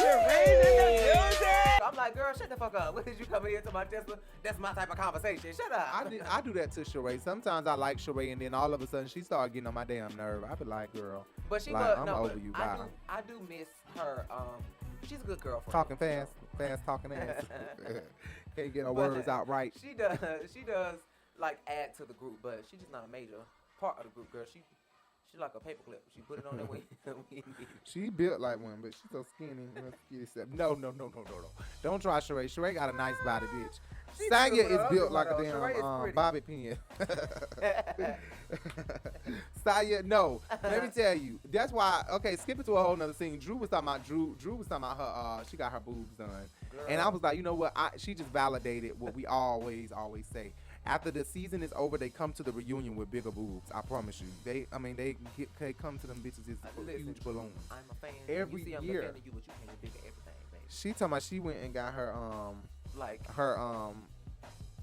Sheree's in the building. I'm like, girl, shut the fuck up. What did you come in here to my Tesla? That's my type of conversation. Shut up. I do that to Sheree. Sometimes I like Sheree, and then all of a sudden she started getting on my damn nerve. I be like, girl, But she like, was, I'm over you. Bye. I do miss her. She's a good girlfriend. Talking fast talking ass. Can't get her words out right. She does like add to the group, but she's just not a major part of the group, girl. She's like a paperclip. She put it on there when She built like one, but she's so skinny. No. Don't try Sheree. Sheree got a nice body, bitch. Tanya is built like a damn bobby pin. Tanya, no. Let me tell you. That's why. Okay, skip it to a whole nother scene. Drew was talking about her. She got her boobs done, and I was like, you know what? She just validated what we always say. After the season is over, they come to the reunion with bigger boobs. I promise you. They come to them bitches as huge balloons. I'm a fan. Every you see, year. I'm a fan of you, but you can't bigger everything, baby. She talking about she went and got her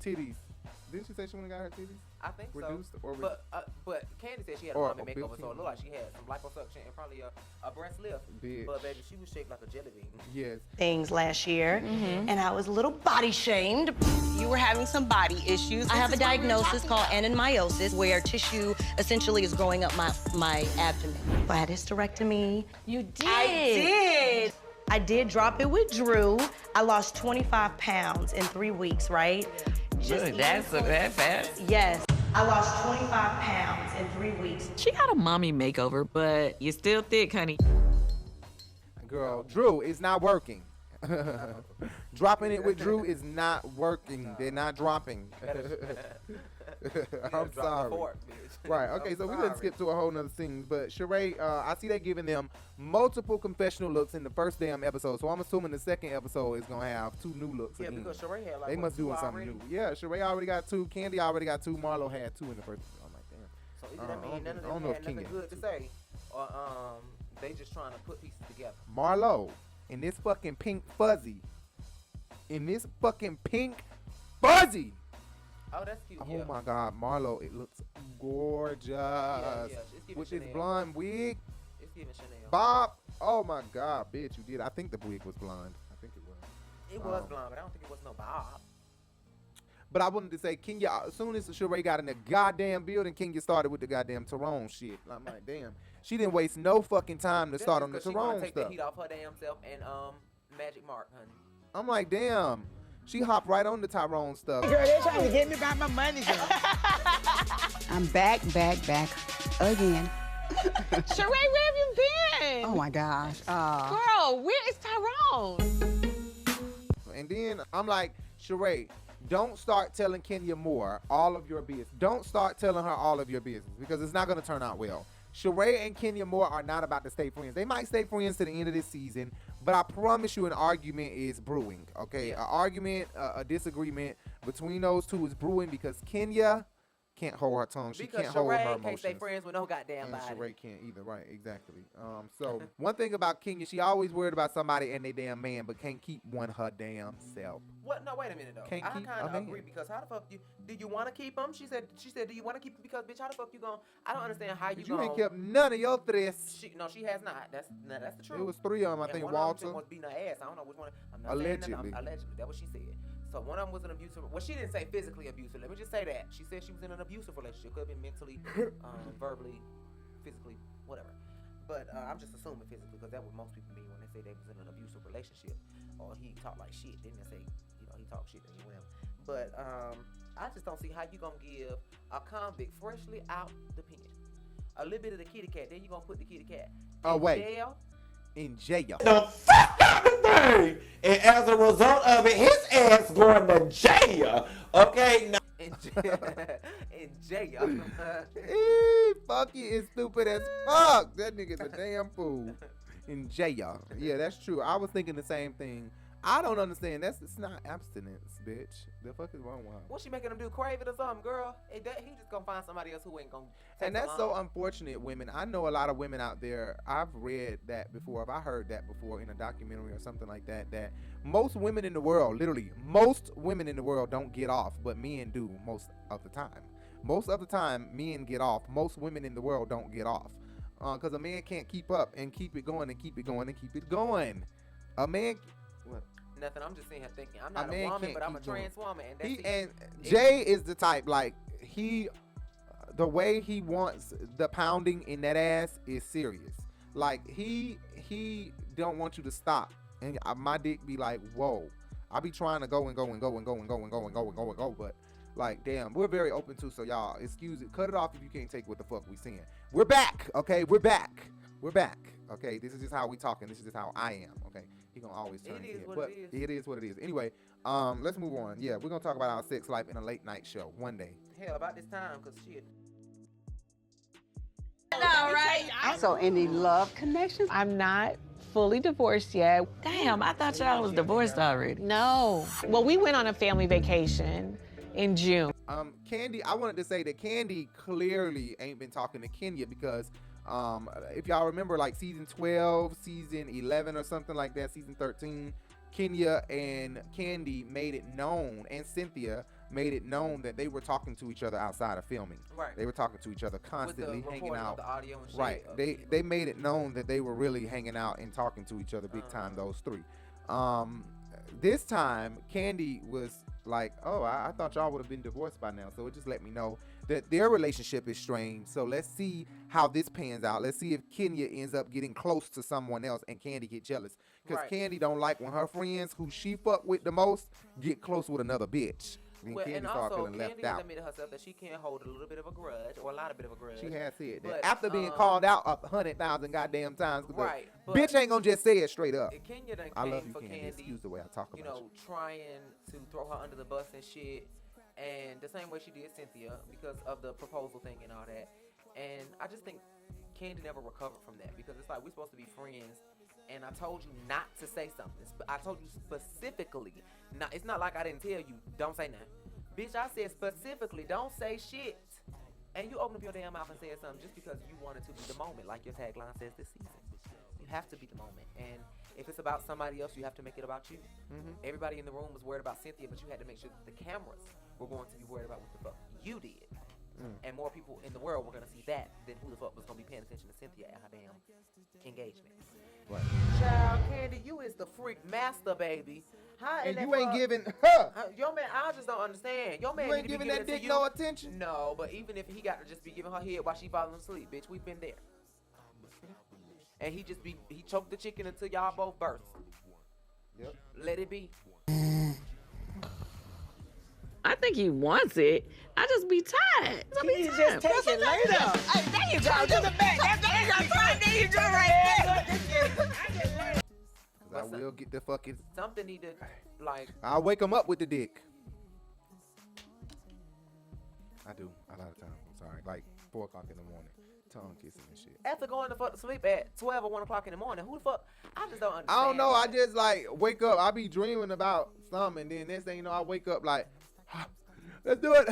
titties. Didn't she say she went and got her titties? I think reduced so. Or but Kandi said she had a mommy makeover, so it looked like she had some liposuction and probably a breast lift. Bitch. But baby, she was shaped like a jelly bean. Yes. Things last year, and I was a little body shamed. You were having some body issues. I have a diagnosis called adenomyosis, where tissue essentially is growing up my abdomen. I had hysterectomy. You did. I did. I did drop it with Drew. I lost 25 pounds in 3 weeks, right? Good, that's that fast. Yes. I lost 25 pounds in 3 weeks. She got a mommy makeover, but you're still thick, honey. Girl, Drew, it's not working. Dropping it with Drew is not working. They're not dropping. I'm sorry. Right, okay, so we're going to skip to a whole nother scene. But Sheree, I see they giving them multiple confessional looks in the first damn episode. So I'm assuming the second episode is going to have 2 new looks. Yeah, again. because Sheree had like they must doing something new. Yeah, Sheree already got 2. Kandi already got 2. Marlo had 2 in the first episode. I'm like, damn. So either that mean none of them had nothing good to say, or they just trying to put pieces together. Marlo, in this fucking pink fuzzy. Oh, that's cute. Oh my God, Marlo, it looks gorgeous. Yeah, with this blonde wig. It's giving Chanel. Bob, oh my God, bitch, you did. I think the wig was blonde. I think it was. It was blonde, but I don't think it was no Bob. But I wanted to say, Kenya, as soon as Sheree got in the goddamn building, Kenya started with the goddamn Tyrone shit. I'm like, damn. She didn't waste no fucking time to start on the Tyrone take stuff. the heat off her damn self and Magic Mark, honey. I'm like, damn. She hopped right on the Tyrone stuff. Girl, they trying to get me by my money, girl. I'm back again. Sheree, where have you been? Oh my gosh. Girl, where is Tyrone? And then I'm like, Sheree, don't start telling Kenya Moore all of your business. Don't start telling her all of your business because it's not going to turn out well. Sheree and Kenya Moore are not about to stay friends. They might stay friends to the end of this season, but I promise you an argument is brewing, okay? An argument, a disagreement between those two is brewing because Kenya can't hold her tongue. She can't hold her emotions. Can't stay friends with no goddamn body. Sheree can't either, right? Exactly. So one thing about Kenya, she always worried about somebody and they damn man, but can't keep one her damn self. What? No, wait a minute though. Can't I keep kind a of man. agree because how the fuck do you want to keep them? She said, do you want to keep them because bitch, how the fuck you going? I don't understand how you ain't kept none of your threats. No, she has not. That's the truth. It was 3 of them. I think one Walter. Of them was beating her ass. I don't know which one. I'm not Allegedly. Allegedly, that's what she said. So one of them was an abusive. Well, she didn't say physically abusive. Let me just say that. She said she was in an abusive relationship. Could have been mentally, verbally, physically, whatever. But I'm just assuming physically because that's what most people mean when they say they was in an abusive relationship or he talked like shit. They didn't say, he talked shit and whatever. But I just don't see how you gonna give a convict freshly out the pen a little bit of the kitty cat. Then you gonna put the kitty cat in jail. In jail. The fuck out the thing. And as a result of it, his ass going to jail. Okay, now. In jail. Fucky is stupid as fuck. That nigga's a damn fool. In jail. Yeah, that's true. I was thinking the same thing. I don't understand. It's not abstinence, bitch. The fuck is wrong with her? What she making him do? Crave it or something, girl? He just gonna find somebody else who ain't gonna. And that's so unfortunate, women. I know a lot of women out there. I've read that before. I heard that before in a documentary or something like that. That most women in the world, literally, most women in the world don't get off, but men do most of the time. Most of the time, men get off. Most women in the world don't get off. Because a man can't keep up and keep it going and keep it going and keep it going. A man... What? Nothing. I'm just sitting here thinking. I'm not a woman, but I'm a trans woman. And Jay is the type, like, the way he wants the pounding in that ass is serious. Like, he don't want you to stop. And my dick be like, whoa. I be trying to go and go and go and go and go and go and go and go and go, but like, damn, we're very open too. So y'all, excuse it. Cut it off if you can't take what the fuck we saying. We're back, okay? We're back. We're back, okay? This is just how we talking. This is just how I am, okay? He gonna always turn it in, but it is what it is. Anyway, let's move on. Yeah, we're gonna talk about our sex life in a late night show one day. Hell, about this time, cause shit. No, right? So, any love connections? I'm not fully divorced yet. Damn, I thought y'all was divorced already. No. Well, we went on a family vacation in June. Kandi, I wanted to say that Kandi clearly ain't been talking to Kenya because if y'all remember, like season 12, season 11 or something like that, season 13, Kenya and Kandi made it known, and Cynthia made it known that they were talking to each other outside of filming. Right. They were talking to each other constantly, hanging out. The audio and shit. Right. They made it known that they were really hanging out and talking to each other big time, those three. This time, Kandi was like, oh, I thought y'all would have been divorced by now. So it just let me know that their relationship is strained. So let's see how this pans out. Let's see if Kenya ends up getting close to someone else and Kandi get jealous. Because Kandi don't like when her friends who she fuck with the most get close with another bitch. Well, Kandi and start also, feeling left Kandi out. admitted herself that she can't hold a little bit of a grudge or a lot of bit of a grudge. She has said that. But, after being called out 100,000 goddamn times. Right. Bitch ain't gonna just say it straight up. Kenya done I love came you, for Kandi. Excuse the way I talk about you. Trying to throw her under the bus and shit. And the same way she did Cynthia because of the proposal thing and all that. And I just think Kandi never recovered from that because it's like we're supposed to be friends. And I told you not to say something. I told you specifically. It's not like I didn't tell you, don't say nothing. Bitch, I said specifically, don't say shit. And you open up your damn mouth and said something just because you wanted to be the moment, like your tagline says this season. You have to be the moment. And if it's about somebody else, you have to make it about you. Everybody in the room was worried about Cynthia, but you had to make sure that the cameras were going to be worried about what the fuck you did. And more people in the world were going to see that than who the fuck was going to be paying attention to Cynthia and her damn engagement. Right. Child, Kandi, you is the freak master, baby. How and you ain't giving her. Your man, I just don't understand. Your man you ain't giving that dick no attention. No, but even if he got to just be giving her head while she falling asleep, bitch, we've been there. And he choked the chicken until y'all both burst. Yep. Let it be. I think he wants it. I just be tired. He just take it later. Hey, there you go. To the back. There you go right there. I will get the fucking... Something need to, like... I'll wake him up with the dick. I do. A lot of times. I'm sorry. Like 4 o'clock in the morning. Tongue kissing and shit. After going to fuck to sleep at 12 or 1 o'clock in the morning, who the fuck? I just don't understand. I don't know. I just like wake up. I be dreaming about something. And then next thing you know, I wake up like, let's do it.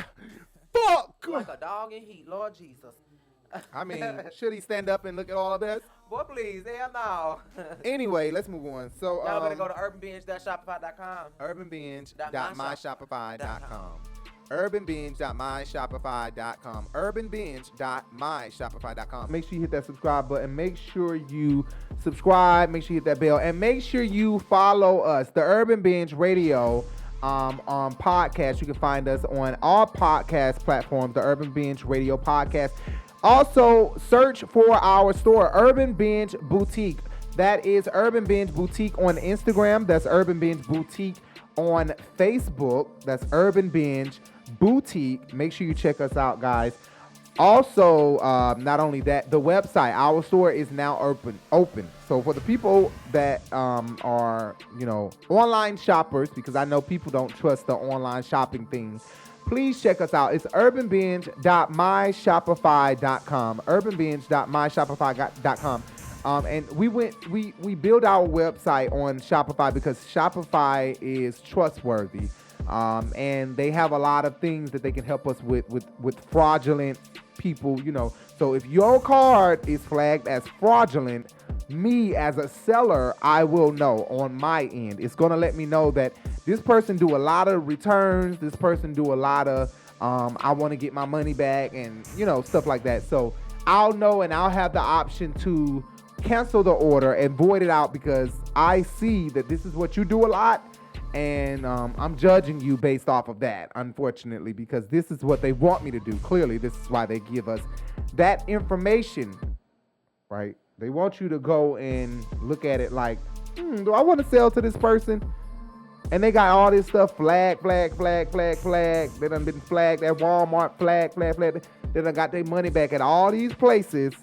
Fuck. Like a dog in heat. Lord Jesus. I mean, should he stand up and look at all of this? Boy, please, hell no. Anyway, let's move on. So y'all better go to urbanbinge.shopify.com. Urbanbinge.myshopify.com. Urbanbinge.myshopify.com. Urbanbinge.myshopify.com. Make sure you hit that subscribe button. Make sure you subscribe. Make sure you hit that bell. And make sure you follow us, the Urban Binge Radio on podcast. You can find us on all podcast platforms, the Urban Binge Radio Podcast. Also, search for our store, Urban Binge Boutique. That is Urban Binge Boutique on Instagram. That's Urban Binge Boutique on Facebook. That's Urban Binge Boutique. Make sure you check us out, guys. Also, not only that, the website, our store is now open. So for the people that are, online shoppers, because I know people don't trust the online shopping thing, please check us out. It's urbanbinge.myshopify.com. Urbanbinge.myshopify.com. And we build our website on Shopify because Shopify is trustworthy. And they have a lot of things that they can help us with fraudulent people, you know. So if your card is flagged as fraudulent, me as a seller, I will know on my end. It's going to let me know that this person do a lot of returns. This person do a lot of, I want to get my money back and, you know, stuff like that. So I'll know and I'll have the option to cancel the order and void it out because I see that this is what you do a lot. And I'm judging you based off of that, unfortunately, because this is what they want me to do. Clearly, this is why they give us that information, right? They want you to go and look at it like, do I want to sell to this person? And they got all this stuff, flag. They done been flagged at Walmart, flag. They done got their money back at all these places.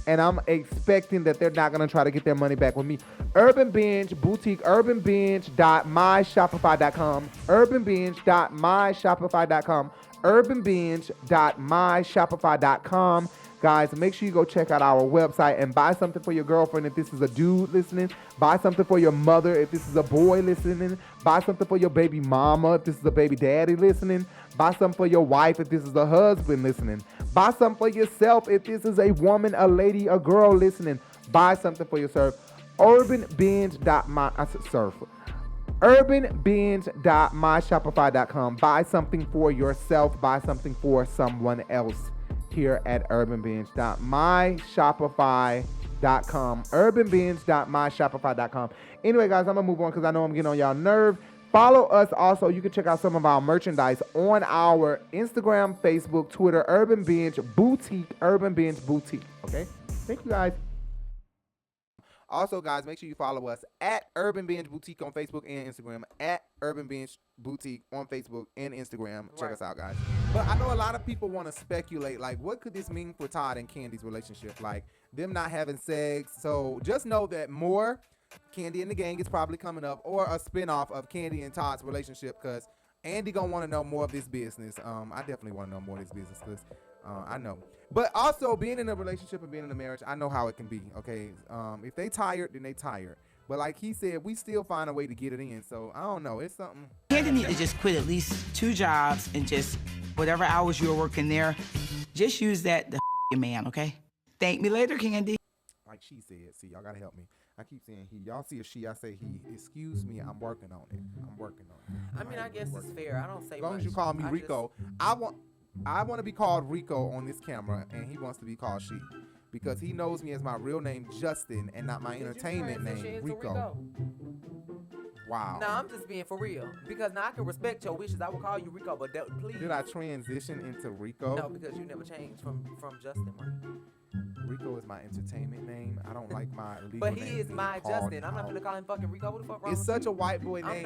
And I'm expecting that they're not going to try to get their money back with me. Urban Binge Boutique, urbanbinge.myshopify.com, urbanbinge.myshopify.com, urbanbinge.myshopify.com. Guys, make sure you go check out our website and buy something for your girlfriend if this is a dude listening. Buy something for your mother if this is a boy listening. Buy something for your baby mama if this is a baby daddy listening. Buy something for your wife if this is a husband listening. Buy something for yourself if this is a woman, a lady, a girl listening. Buy something for yourself. urbanbinge.myshopify.com. Buy something for yourself. Buy something for someone else here at urbanbinge.myshopify.com. urbanbinge.myshopify.com. Anyway, guys, I'm going to move on because I know I'm getting on y'all nerve. Follow us also. You can check out some of our merchandise on our Instagram, Facebook, Twitter, Urban Binge Boutique, Urban Binge Boutique. Okay? Thank you, guys. Also, guys, make sure you follow us at Urban Binge Boutique on Facebook and Instagram, at Urban Binge Boutique on Facebook and Instagram. Check us out, guys. But I know a lot of people want to speculate, like, what could this mean for Todd and Kandi's relationship? Like, them not having sex. So just know that more Kandi and the Gang is probably coming up, or a spinoff of Kandi and Todd's relationship, because Andy gonna want to know more of this business. I definitely want to know more of this business because I know. But also, being in a relationship and being in a marriage, I know how it can be, okay? If they tired, then they tired. But like he said, we still find a way to get it in. So, I don't know. It's something. Kandi need to just quit at least 2 jobs and just whatever hours you're working there, just use that to your man, okay? Thank me later, Kandi. Like she said. See, y'all got to help me. I keep saying he. Y'all see a she, I say he. Excuse me, I'm working on it. I mean, I guess it's fair. I don't say as long much. as you call me Rico. I want to be called Rico on this camera, and he wants to be called she. Because he knows me as my real name, Justin, and not my entertainment name, Rico. Wow. No, I'm just being for real. Because now I can respect your wishes. I will call you Rico, but please. Did I transition into Rico? No, because you never changed from Justin, right? Rico is my entertainment name. I don't like my legal but name. He is my Justin. I'm not going to call him fucking Rico. What the fuck wrong It's such a white boy name.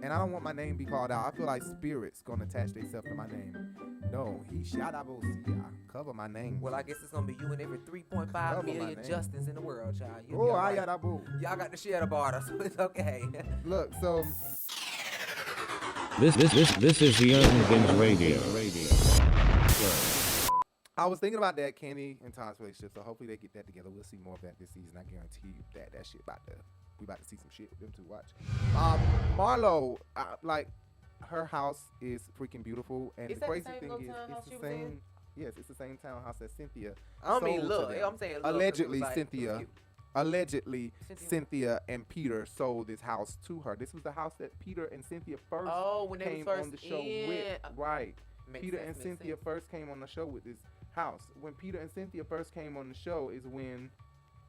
And I don't want my name to be called out. I feel like spirits going to attach themselves to my name. No, he shot out. Cover my name. Well, I guess it's going to be you and every 3.5 million Justins in the world, child. Y'all got to share the barter, so it's okay. Look, so... This is the Urban Binge Radio. I was thinking about that Kandi and Todd's relationship, so hopefully they get that together. We'll see more of that this season. I guarantee you that shit we about to see some shit with them to watch. Marlo, like her house is freaking beautiful, and the crazy thing is it's the same. Yes, it's the same townhouse that Cynthia. I don't mean look. I'm saying look, allegedly like, Cynthia and Peter sold this house to her. This was the house that Peter and Cynthia first came on the show with. Right. Peter and Cynthia first came on the show with this house. When Peter and Cynthia first came on the show is when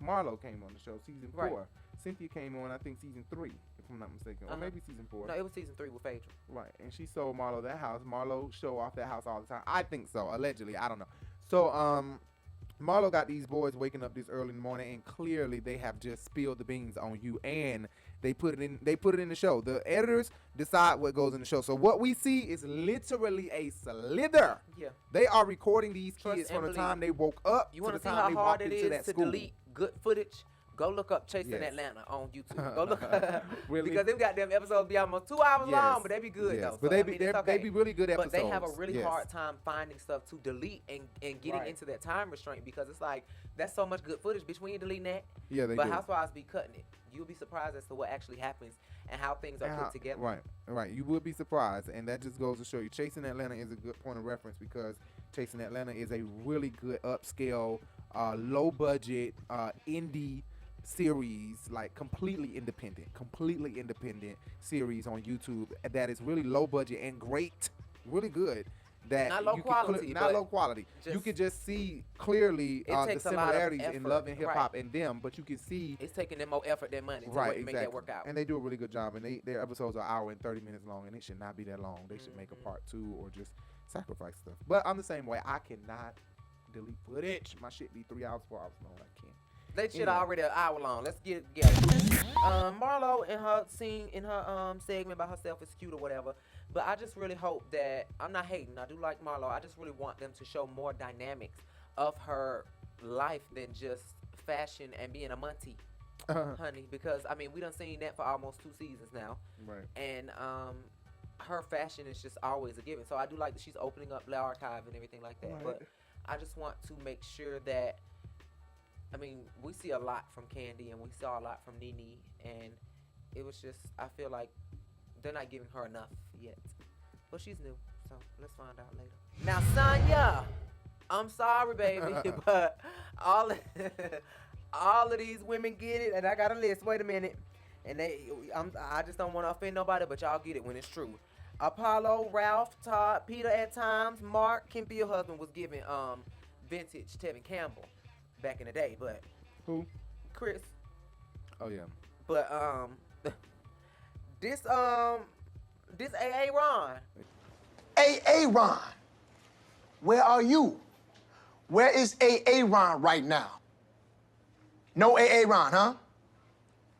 Marlo came on the show, season 4. Right. Cynthia came on, I think, season 3, if I'm not mistaken. Or maybe season 4. No, it was season 3 with Phaedra. Right, and she sold Marlo that house. Marlo show off that house all the time. I think so, allegedly. I don't know. So, Marlo got these boys waking up this early in the morning, and clearly they have just spilled the beans on you, and they put it in the show. The editors decide what goes in the show. So what we see is literally a slither. Yeah. They are recording these kids from the time they woke up you want to to the see time how they hard walked it into is that to school. delete good footage? Go look up Chasing Atlanta on YouTube. Go look Really? because them goddamn episodes be almost 2 hours long, but they be good though. But So, they be really good episodes. But they have a really hard time finding stuff to delete and getting into that time restraint because it's like that's so much good footage, bitch. We ain't deleting that. Yeah, they But do. Housewives be cutting it. You'll be surprised as to what actually happens and how things are put together. Right. You would be surprised, and that just goes to show you Chasing Atlanta is a good point of reference because Chasing Atlanta is a really good upscale, low budget, indie series, like completely independent series on YouTube that is really low budget and great, really good. That not low quality. Not low quality. You can just see clearly the similarities in Love and Hip Hop and them, but you can see it's taking them more effort than money to make that work out. And they do a really good job. And their episodes are an hour and 30 minutes long, and it should not be that long. They should make a part 2 or just sacrifice stuff. But I'm the same way. I cannot delete footage. My shit be 3 hours, 4 hours long. I can't. They shit already an hour long. Let's get it together. Marlo in her scene, in her segment by herself is cute or whatever. But I just really hope that, I'm not hating, I do like Marlo. I just really want them to show more dynamics of her life than just fashion and being a muntie, honey. Because, I mean, we done seen that for almost 2 seasons now. Right. And her fashion is just always a given. So I do like that she's opening up the archive and everything like that. Right. But I just want to make sure that, I mean, we see a lot from Kandi and we saw a lot from Nene, and it was just, I feel like they're not giving her enough yet. But she's new, so let's find out later. Now, Tanya, I'm sorry, baby, but all of these women get it, and I got a list. Wait a minute. And I just don't want to offend nobody, but y'all get it when it's true. Apollo, Ralph, Todd, Peter at times, Mark, Cynthia's husband was giving vintage Tevin Campbell back in the day, but who? Chris. Oh yeah. But this AA Ron. AA Ron, where are you? Where is AA Ron right now? No AA Ron, huh?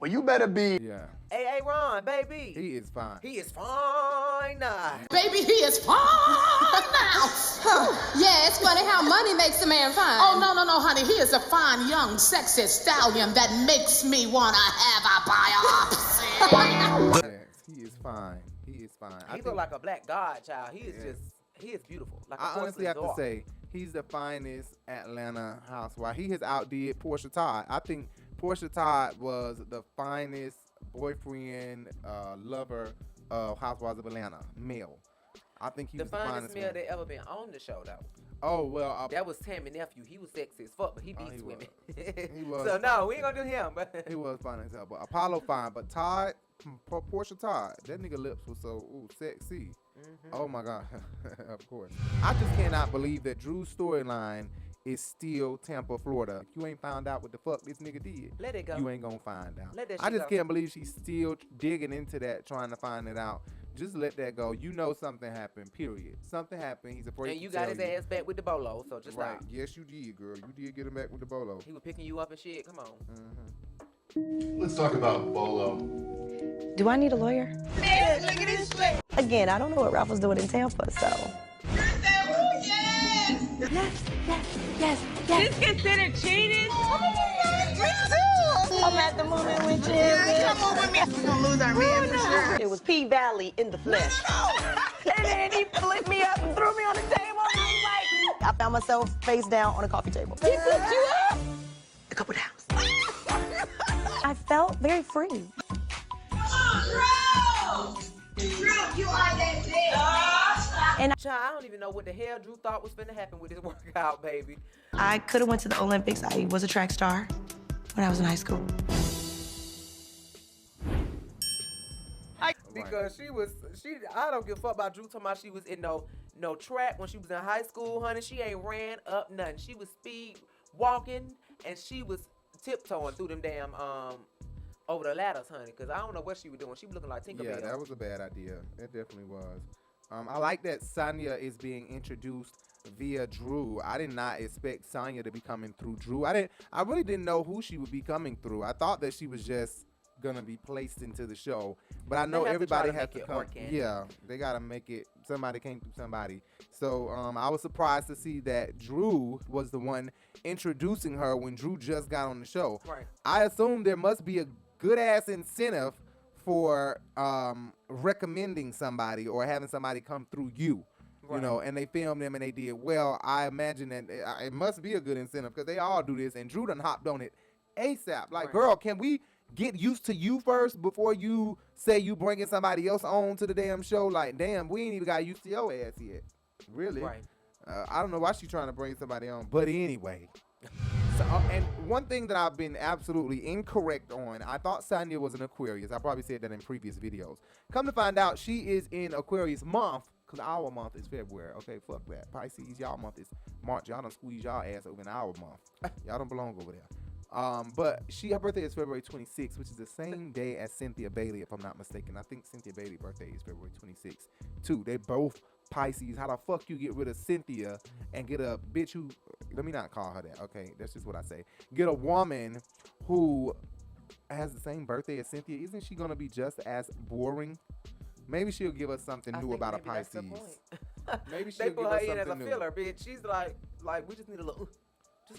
Well, you better be. Yeah. AA Ron, baby. He is fine. He is fine now. Baby, he is fine now. Yeah, it's funny how money makes a man fine. Oh, no, honey. He is a fine, young, sexy stallion that makes me want to have a biopsy. Yes, he is fine. He is fine. He look like a black god child. He is beautiful. Like I honestly have to say, he's the finest Atlanta housewife. He has outdid Porsha Todd. I think Porsha Todd was the finest boyfriend, lover of Housewives of Atlanta, male. I think he was the finest male that ever been on the show, though. Oh, well. That was Tammy nephew. He was sexy as fuck, but he beats women. He was. So, no, we ain't gonna do him. He was fine as hell. But Apollo fine. But Todd, Porsha Todd, that nigga lips was so sexy. Oh, my God. Of course. I just cannot believe that Drew's storyline is still Tampa, Florida. If you ain't found out what the fuck this nigga did, let it go. You ain't gonna find out. Let that I shit just go. can't believe she's still digging into that, trying to find it out. Just let that go. You know something happened, period. Something happened. He's afraid and you to got tell his you. ass back with the bolo, so just right. stop. Yes, you did, girl. You did get him back with the bolo. He was picking you up and shit. Come on. Let's talk about bolo. Do I need a lawyer? Man, look at this shit. Again, I don't know what Ralph was doing in Tampa, so. Yes. This considered cheating? Me too. I'm at the moment with you. Yeah, come on with me. We're gonna lose our man for sure. It was P Valley in the flesh. And then he flipped me up and threw me on the table. And I was like, I found myself face down on a coffee table. He flipped you up? A couple times. I felt very free. Drew, you are that bitch. And Child, I don't even know what the hell Drew thought was finna happen with this workout, baby. I could have went to the Olympics. I was a track star when I was in high school. Because I don't give a fuck about Drew talking about she was in no track when she was in high school, honey. She ain't ran up nothing. She was speed walking and she was tiptoeing through them damn over the ladders, honey. Because I don't know what she was doing. She was looking like Tinkerbell. Yeah, that was a bad idea. It definitely was. I like that Sonya is being introduced via Drew. I did not expect Sonya to be coming through Drew. I really didn't know who she would be coming through. I thought that she was just gonna be placed into the show. But I know They have to everybody try to has make to it come. organic. Yeah, they gotta make it. Somebody came through somebody. So I was surprised to see that Drew was the one introducing her when Drew just got on the show. Right. I assume there must be a good ass incentive for recommending somebody or having somebody come through you. You know, and they filmed them and they did well. I imagine that it must be a good incentive because they all do this. And Drew done hopped on it ASAP. Like, girl, can we get used to you first before you say you bringing somebody else on to the damn show? Like, damn, we ain't even got used to your ass yet. Really? Right. I don't know why she's trying to bring somebody on. But anyway. So, and one thing that I've been absolutely incorrect on, I thought Tanya was an Aquarius. I probably said that in previous videos. Come to find out, she is in Aquarius month. Because our month is February. Okay, fuck that. Pisces, y'all month is March. Y'all done squeeze y'all ass over in our month. Y'all don't belong over there. But her birthday is February 26th, which is the same day as Cynthia Bailey, if I'm not mistaken. I think Cynthia Bailey's birthday is February 26th, too. They both Pisces. How the fuck you get rid of Cynthia and get a bitch who, let me not call her that, okay? That's just what I say. Get a woman who has the same birthday as Cynthia. Isn't she going to be just as boring? Maybe she'll give us something new about a Pisces. Maybe she'll give us something new. They put her in as a filler, bitch. She's like we just need a little.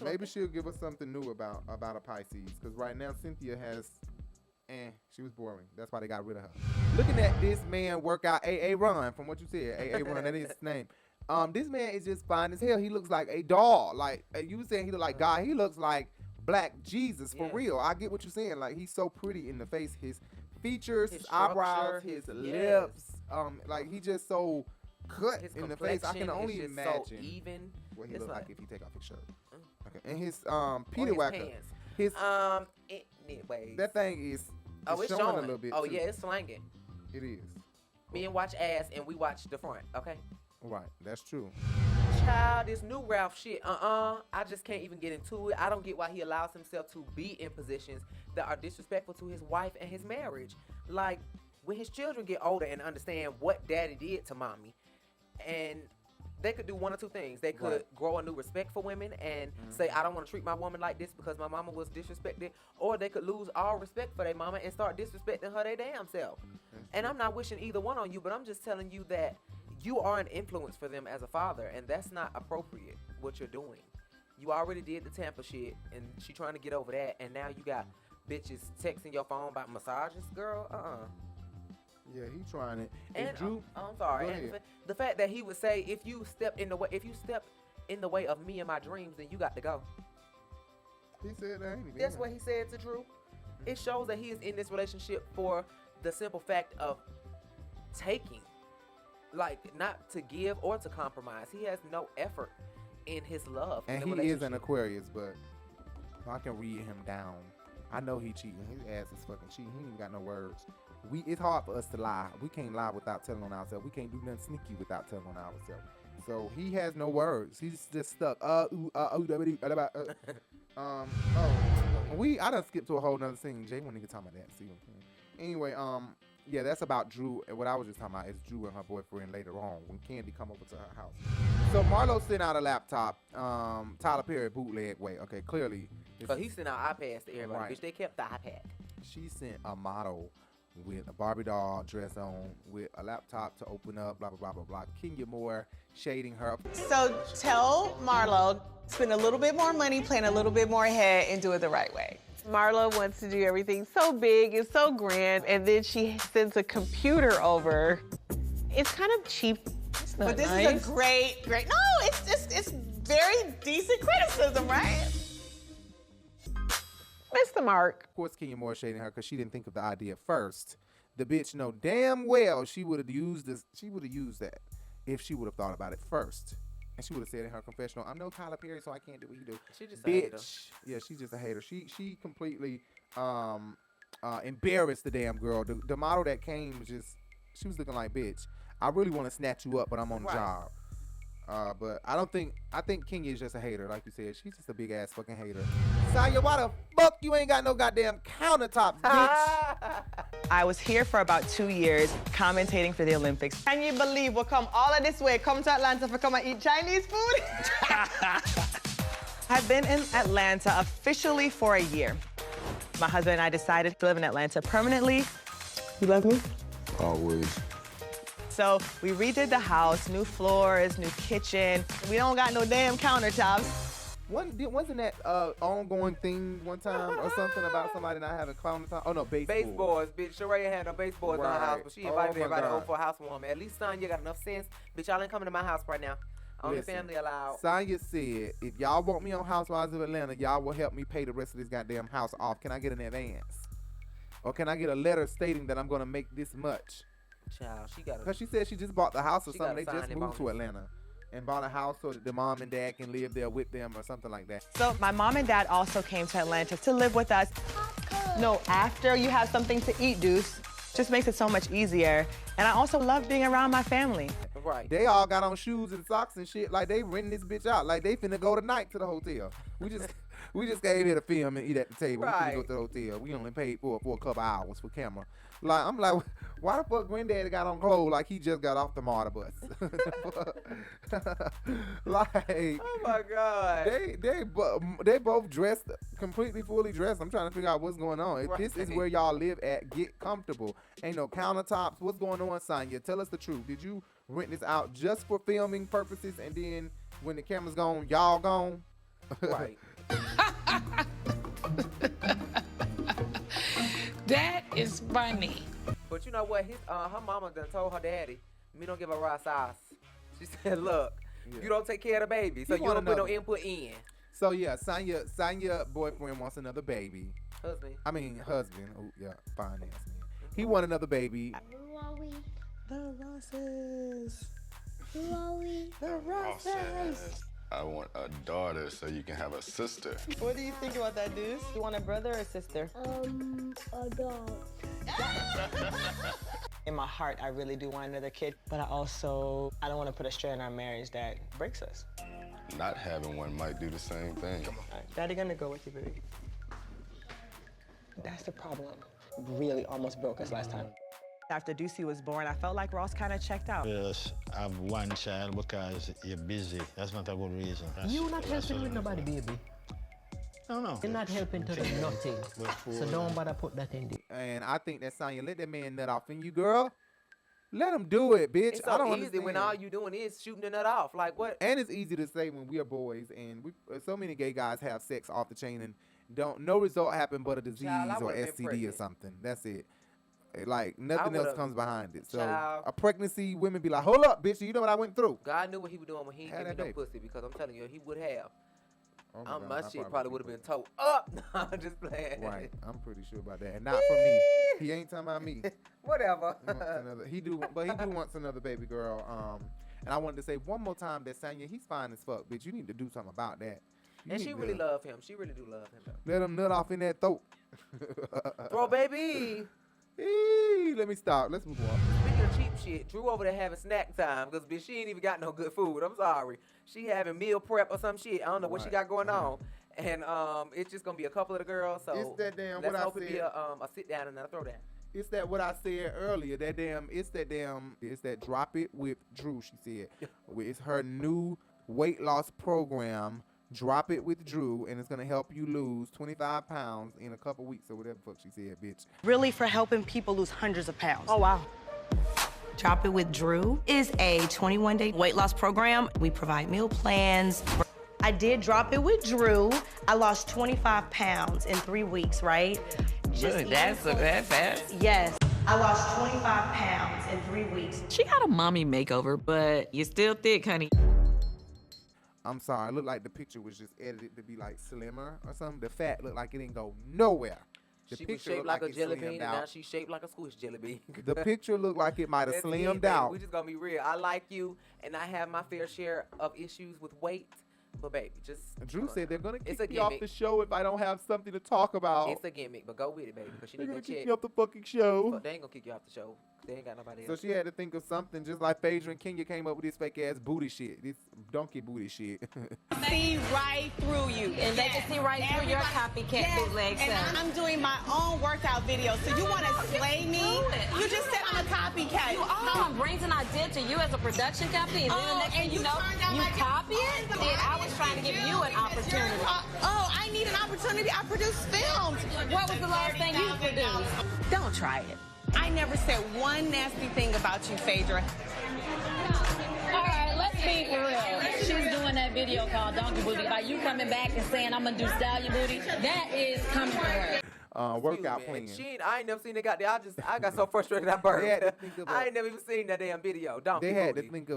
Maybe she'll give us something new about a Pisces. Because right now Cynthia has, she was boring. That's why they got rid of her. Looking at this man work out, AA Ron, from what you said, AA Ron, that is his name. This man is just fine as hell. He looks like a doll. Like you were saying, he look like God. He looks like Black Jesus for real. I get what you're saying. Like he's so pretty in the face. His features, his eyebrows, his lips, like he just so cut in the face. I can only imagine so even what he look like if he take off his shirt. Okay, and his Peter Wacker, pants. his anyways, that thing is it's showing a little bit. Oh too. yeah, it's slanging. It is. Me and watch ass, and we watch the front. Okay. Right, that's true. Child, this new Ralph shit, I just can't even get into it. I don't get why he allows himself to be in positions that are disrespectful to his wife and his marriage. Like, when his children get older and understand what daddy did to mommy, and they could do one or two things. They could grow a new respect for women and say, I don't want to treat my woman like this because my mama was disrespected. Or they could lose all respect for their mama and start disrespecting her their damn self. And I'm not wishing either one on you, but I'm just telling you that you are an influence for them as a father, and that's not appropriate, what you're doing. You already did the Tampa shit, and she trying to get over that, and now you got bitches texting your phone about massages, girl. Yeah, he trying it. And Drew, I'm sorry. And the fact that he would say, if you step in the way of me and my dreams, then you got to go. He said that. That's what he said to Drew. It shows that he is in this relationship for the simple fact of taking. Like, not to give or to compromise. He has no effort in his love. And he is an Aquarius, but I can read him down. I know he cheating. His ass is fucking cheating. He ain't got no words. It's hard for us to lie. We can't lie without telling on ourselves. We can't do nothing sneaky without telling on ourselves. So he has no words. He's just stuck. I done skipped to a whole nother thing. Jay wouldn't even talk about that. See what I'm saying? Anyway, yeah, that's about Drew. And what I was just talking about is Drew and her boyfriend later on when Kandi come over to her house. So Marlo sent out a laptop, Tyler Perry bootleg way. Okay, clearly. Because he sent out iPads to everybody. Right. Bitch, they kept the iPad. She sent a model with a Barbie doll dress on, with a laptop to open up, blah, blah, blah, blah, blah. Kenya Moore shading her. So tell Marlo, spend a little bit more money, plan a little bit more ahead, and do it the right way. Marlo wants to do everything so big and so grand, and then she sends a computer over. It's kind of cheap. It's not But this nice. is a great. No, it's very decent criticism, right? Missed the mark. Of course, Kenya Moore shading her because she didn't think of the idea first. The bitch know damn well she would have used this. She would have used that if she would have thought about it first. And she would have said in her confessional, I'm no Tyler Perry, so I can't do what you do. She just a hater. Yeah, she's just a hater. She completely embarrassed the damn girl. The model that came was just, she was looking like, bitch, I really want to snatch you up, but I'm on the job. But I think Kenya is just a hater, like you said. She's just a big ass fucking hater. Tanya, why the fuck you ain't got no goddamn countertops, bitch? I was here for about 2 years commentating for the Olympics. Can you believe we'll come all of this way, come to Atlanta for come and eat Chinese food? I've been in Atlanta officially for a year. My husband and I decided to live in Atlanta permanently. You love me? Always. So we redid the house, new floors, new kitchen. We don't got no damn countertops. Wasn't that ongoing thing one time or something about somebody not having countertops? Oh no, baseboards. Baseboards, bitch. Sheree had no baseboards on her house, but she invited everybody over for a housewarming. At least Tanya got enough sense. Bitch, y'all ain't coming to my house right now. Only family allowed. Tanya said, if y'all want me on Housewives of Atlanta, y'all will help me pay the rest of this goddamn house off. Can I get an advance? Or can I get a letter stating that I'm gonna make this much? Child, she got. Because she said she just bought the house or something. They just moved to Atlanta and bought a house so that the mom and dad can live there with them or something like that. So my mom and dad also came to Atlanta to live with us. No, after you have something to eat, Deuce, just makes it so much easier. And I also love being around my family. Right. They all got on shoes and socks and shit like they renting this bitch out. Like they finna go tonight to the hotel. We just came here to film and eat at the table. Right. We finna go to the hotel. We only paid for a couple hours for camera. Like I'm like, why the fuck granddaddy got on clothes like he just got off the MARTA bus? Like, oh my God. They both dressed completely fully dressed. I'm trying to figure out what's going on. If this is where y'all live at, get comfortable. Ain't no countertops. What's going on, Sonya? Tell us the truth. Did you rent this out just for filming purposes and then when the camera's gone, y'all gone? Right. That is funny. But you know what? Her mama done told her daddy, me don't give a raw sauce. She said, look, you don't take care of the baby, so you don't put no input in. So yeah, Sonya boyfriend wants another baby. Husband. Oh yeah, finance man. He want another baby. Who are we? The Rosses. Who are we? The Rosses. I want a daughter so you can have a sister. What do you think about that, Deuce? You want a brother or a sister? A dog. In my heart, I really do want another kid, but I don't want to put a strain in our marriage that breaks us. Not having one might do the same thing. Right, Daddy gonna go with you, baby. That's the problem. Really almost broke us last time. After Deucey was born, I felt like Ross kind of checked out. Yes, I have one child because you're busy. That's not a good reason. You're not helping with nobody, baby. No, no. You're not helping to do nothing. So don't bother put that in there. And I think that Sonya, let that man nut off in you, girl. Let him do it, bitch. It's so I don't easy understand. when all you doing is shooting the nut off. Like what? And it's easy to say when we are boys, and so many gay guys have sex off the chain and no result happen but a disease or STD or something. That's it. Like nothing else comes behind it. So a pregnancy, women be like, hold up, bitch, you know what I went through. God knew what he was doing when he didn't give me no pussy, because I'm telling you, he would have. My shit probably would have been towed up. No, I'm just playing. Right, I'm pretty sure about that. And not from me. He ain't talking about me. Whatever. He do wants another baby girl. And I wanted to say one more time that Sonya, he's fine as fuck, bitch. You need to do something about that. And she really love him. She really do love him, though. Let him nut off in that throat. Throw baby. Let me stop. Let's move on. Speaking of cheap shit, Drew over there having snack time because bitch, she ain't even got no good food. I'm sorry. She having meal prep or some shit. I don't know what she got going on. And it's just gonna be a couple of the girls. So it's that damn let's what hope I it said. be a sit down and then a throw down. It's that what I said earlier. It's that drop it with Drew. She said it's her new weight loss program. Drop it with Drew, and it's gonna help you lose 25 pounds in a couple weeks or whatever the fuck she said, bitch. Really for helping people lose hundreds of pounds. Oh, wow. Drop It With Drew is a 21-day weight loss program. We provide meal plans. I did Drop It With Drew. I lost 25 pounds in 3 weeks, right? Good, that's that fast. Yes. I lost 25 pounds in 3 weeks. She got a mommy makeover, but you're still thick, honey. I'm sorry, it looked like the picture was just edited to be like slimmer or something. The fat looked like it didn't go nowhere. She was shaped like a jelly bean, and now she's shaped like a squish jelly bean. The picture looked like it might have slimmed out. We just gonna be real. I like you, and I have my fair share of issues with weight. But baby, just Drew said they're gonna kick me off the show if I don't have something to talk about. It's a gimmick, but go with it, baby, because she need to kick me off the fucking show. So they ain't gonna kick you off the show. They ain't got nobody else. So she had to think of something, just like Phaedra and Kenya came up with this fake ass booty shit, this donkey booty shit. See right through you, and they can see right through your copycat big legs. And I'm doing my own workout video. So you want to slay me? You just said I'm a copycat. You are. I'm bringing an idea to you as a production company, and then the next thing you know, you copy it. I was trying trying to give you an opportunity. Oh, I need an opportunity. I produce films. What was the last thing you produced? Don't try it. I never said one nasty thing about you, Phaedra. All right, let's be for real. She's doing that video called Donkey Booty. Are you coming back and saying I'm gonna do Stallion Booty? That is coming for her. Workout plan. I ain't never seen it. I got so frustrated I burned. I ain't never even seen that damn video. They had to think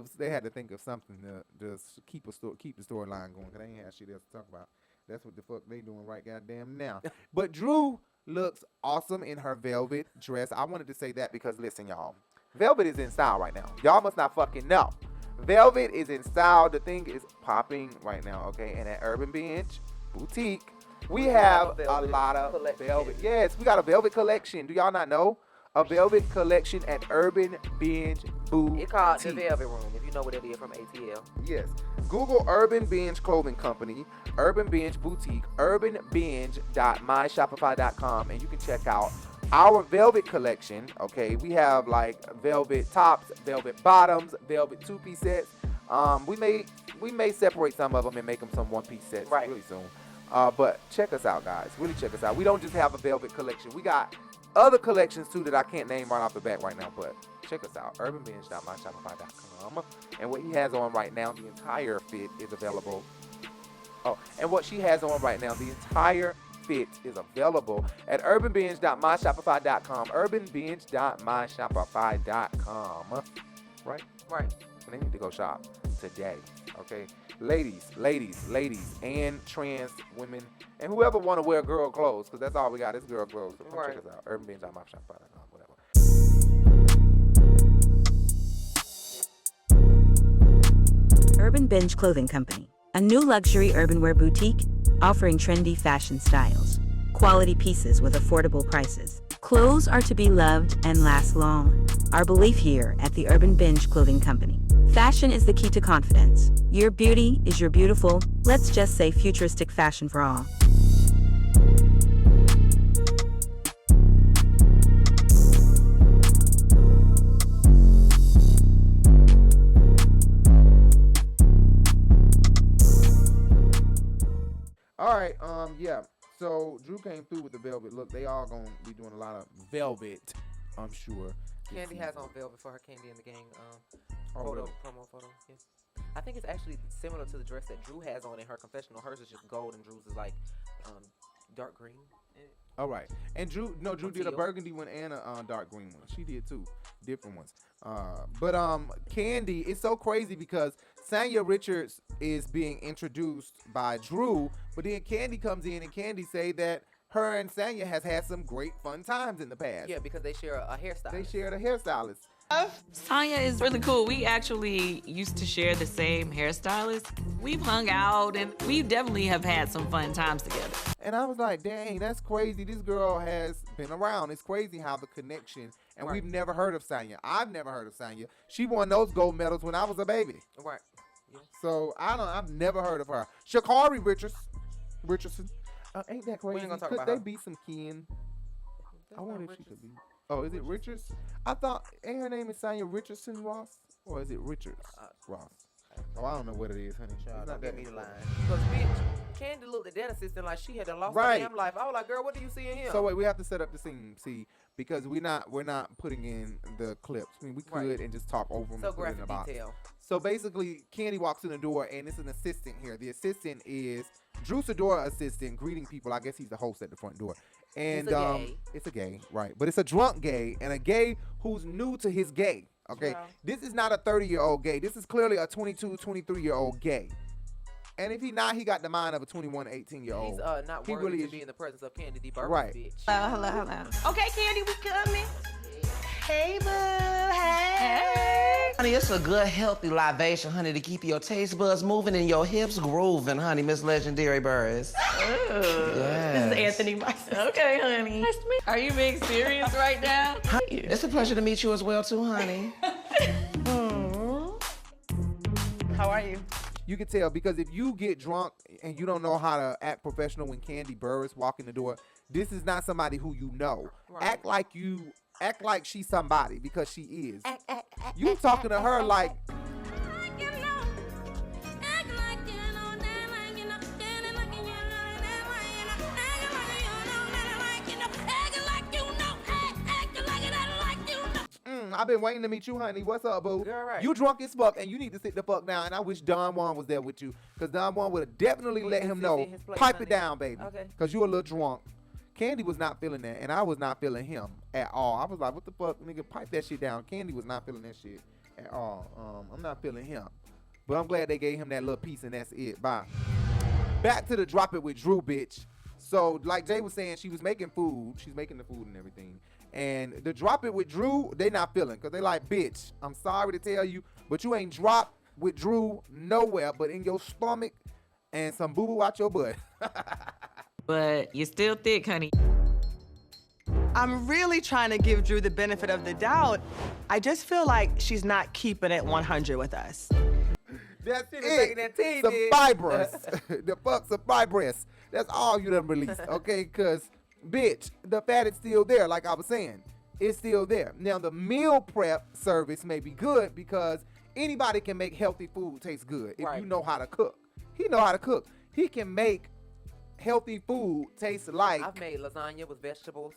of something to just keep the storyline going. Cause they ain't have shit else to talk about. That's what the fuck they doing right goddamn now. But Drew looks awesome in her velvet dress. I wanted to say that because listen, y'all, velvet is in style right now. Y'all must not fucking know. Velvet is in style. The thing is popping right now. Okay, and at Urban Binge Boutique, we have a lot of velvet. Yes, we got a velvet collection. Do y'all not know? A velvet collection at Urban Binge Boutique. It called the Velvet Room, if you know what it is from ATL. Yes. Google Urban Binge Clothing Company, Urban Binge Boutique, urbanbinge.myshopify.com, and you can check out our velvet collection. Okay, we have like velvet tops, velvet bottoms, velvet two-piece sets. We may separate some of them and make them some one-piece sets really soon. But check us out, guys. Really check us out. We don't just have a velvet collection. We got other collections too that I can't name right off the bat right now, but check us out, urbanbinge.myshopify.com. And what he has on right now, the entire fit is available. Oh, and what she has on right now, the entire fit is available at urbanbinge.myshopify.com. urbanbinge.myshopify.com. Right? Right. And they need to go shop today. Okay? Ladies, and trans women, and whoever want to wear girl clothes, because that's all we got is girl clothes. So come check us out. urbanbinge.myshopify.com, whatever. Urban Binge Clothing Company, a new luxury urban wear boutique offering trendy fashion styles, quality pieces with affordable prices. Clothes are to be loved and last long. Our belief here at the Urban Binge Clothing Company. Fashion is the key to confidence. Your beauty is your beautiful, let's just say futuristic fashion for all. All right, yeah. So Drew came through with the velvet look. They all gonna be doing a lot of velvet, I'm sure. Kandi has on velvet for her Kandi and the Gang promo photo. Yes. I think it's actually similar to the dress that Drew has on in her confessional. Hers is just gold and Drew's is like dark green. All right, and Drew did a burgundy one and a dark green one. She did two different ones. But Kandi, it's so crazy because Sanya Richards is being introduced by Drew, but then Kandi comes in and Kandi say that her and Sanya has had some great fun times in the past. Yeah, because they share a hairstylist. They shared a hairstylist. Tanya is really cool. We actually used to share the same hairstylist. We've hung out and we definitely have had some fun times together. And I was like, dang, that's crazy. This girl has been around. It's crazy how the connection, and we've never heard of Sanya. I've never heard of Sanya. She won those gold medals when I was a baby. Right. Yeah. So I've never heard of her. Sha'Carri Richardson. Ain't that crazy? Could they be some kin? I wonder if she could be. Oh, is it Richards? I thought, ain't her name is Sanya Richardson Ross? Or is it Richards Ross? Oh, I don't know what it is, honey. It's not that me the line. Because bitch, Kandi looked at that assistant like she had lost her damn life. I was like, girl, what do you see in him? So wait, we have to set up the scene, see, because we're not putting in the clips. I mean, we could and just talk over them. So graphic detail. So basically, Kandi walks in the door and it's an assistant here. The assistant is Drew Sidora assistant, greeting people. I guess he's the host at the front door. And it's a gay, right? But it's a drunk gay and a gay who's new to his gay. Okay, this is not a 30-year-old gay. This is clearly a 22, 23-year-old gay. And if he not, he got the mind of a 21, 18-year-old. He's not worthy really to be in the presence of Kandi, the Burruss right. bitch. Hello. Okay, Kandi, we coming. Hey, boo. Hey. Honey, it's a good, healthy libation, honey, to keep your taste buds moving and your hips grooving, honey, Miss Legendary Burruss. Ooh. Yes. This is Anthony myself. Okay, honey. Nice to meet you. Are you being serious right now? It's a pleasure to meet you as well, too, honey. How are you? You can tell because if you get drunk and you don't know how to act professional when Kandi Burruss walk in the door, this is not somebody who you know. Right. Act like she's somebody because she is. You talking to her like. I've been waiting to meet you, honey. What's up, boo? Girl, right. You drunk as fuck, and you need to sit the fuck down. And I wish Don Juan was there with you, because Don Juan would have definitely let him know, pipe it down, baby, because you a little drunk. Kandi was not feeling that, and I was not feeling him at all. I was like, what the fuck, nigga, pipe that shit down. Kandi was not feeling that shit at all. I'm not feeling him. But I'm glad they gave him that little piece, and that's it. Bye. Back to the drop it with Drew, bitch. So, like Jay was saying, she was making food. She's making the food and everything. And the drop it with Drew, they not feeling. Because they like, bitch, I'm sorry to tell you, but you ain't dropped with Drew nowhere but in your stomach and some boo-boo out your butt. But you're still thick, honey. I'm really trying to give Drew the benefit of the doubt. I just feel like she's not keeping it 100 with us. That's it. Some fibrous. The fuck, some fibrous. That's all you done released, okay? Because, bitch, the fat is still there, like I was saying. It's still there. Now, the meal prep service may be good because anybody can make healthy food taste good if you know how to cook. He know how to cook. He can make healthy food taste like... I've made lasagna with vegetables.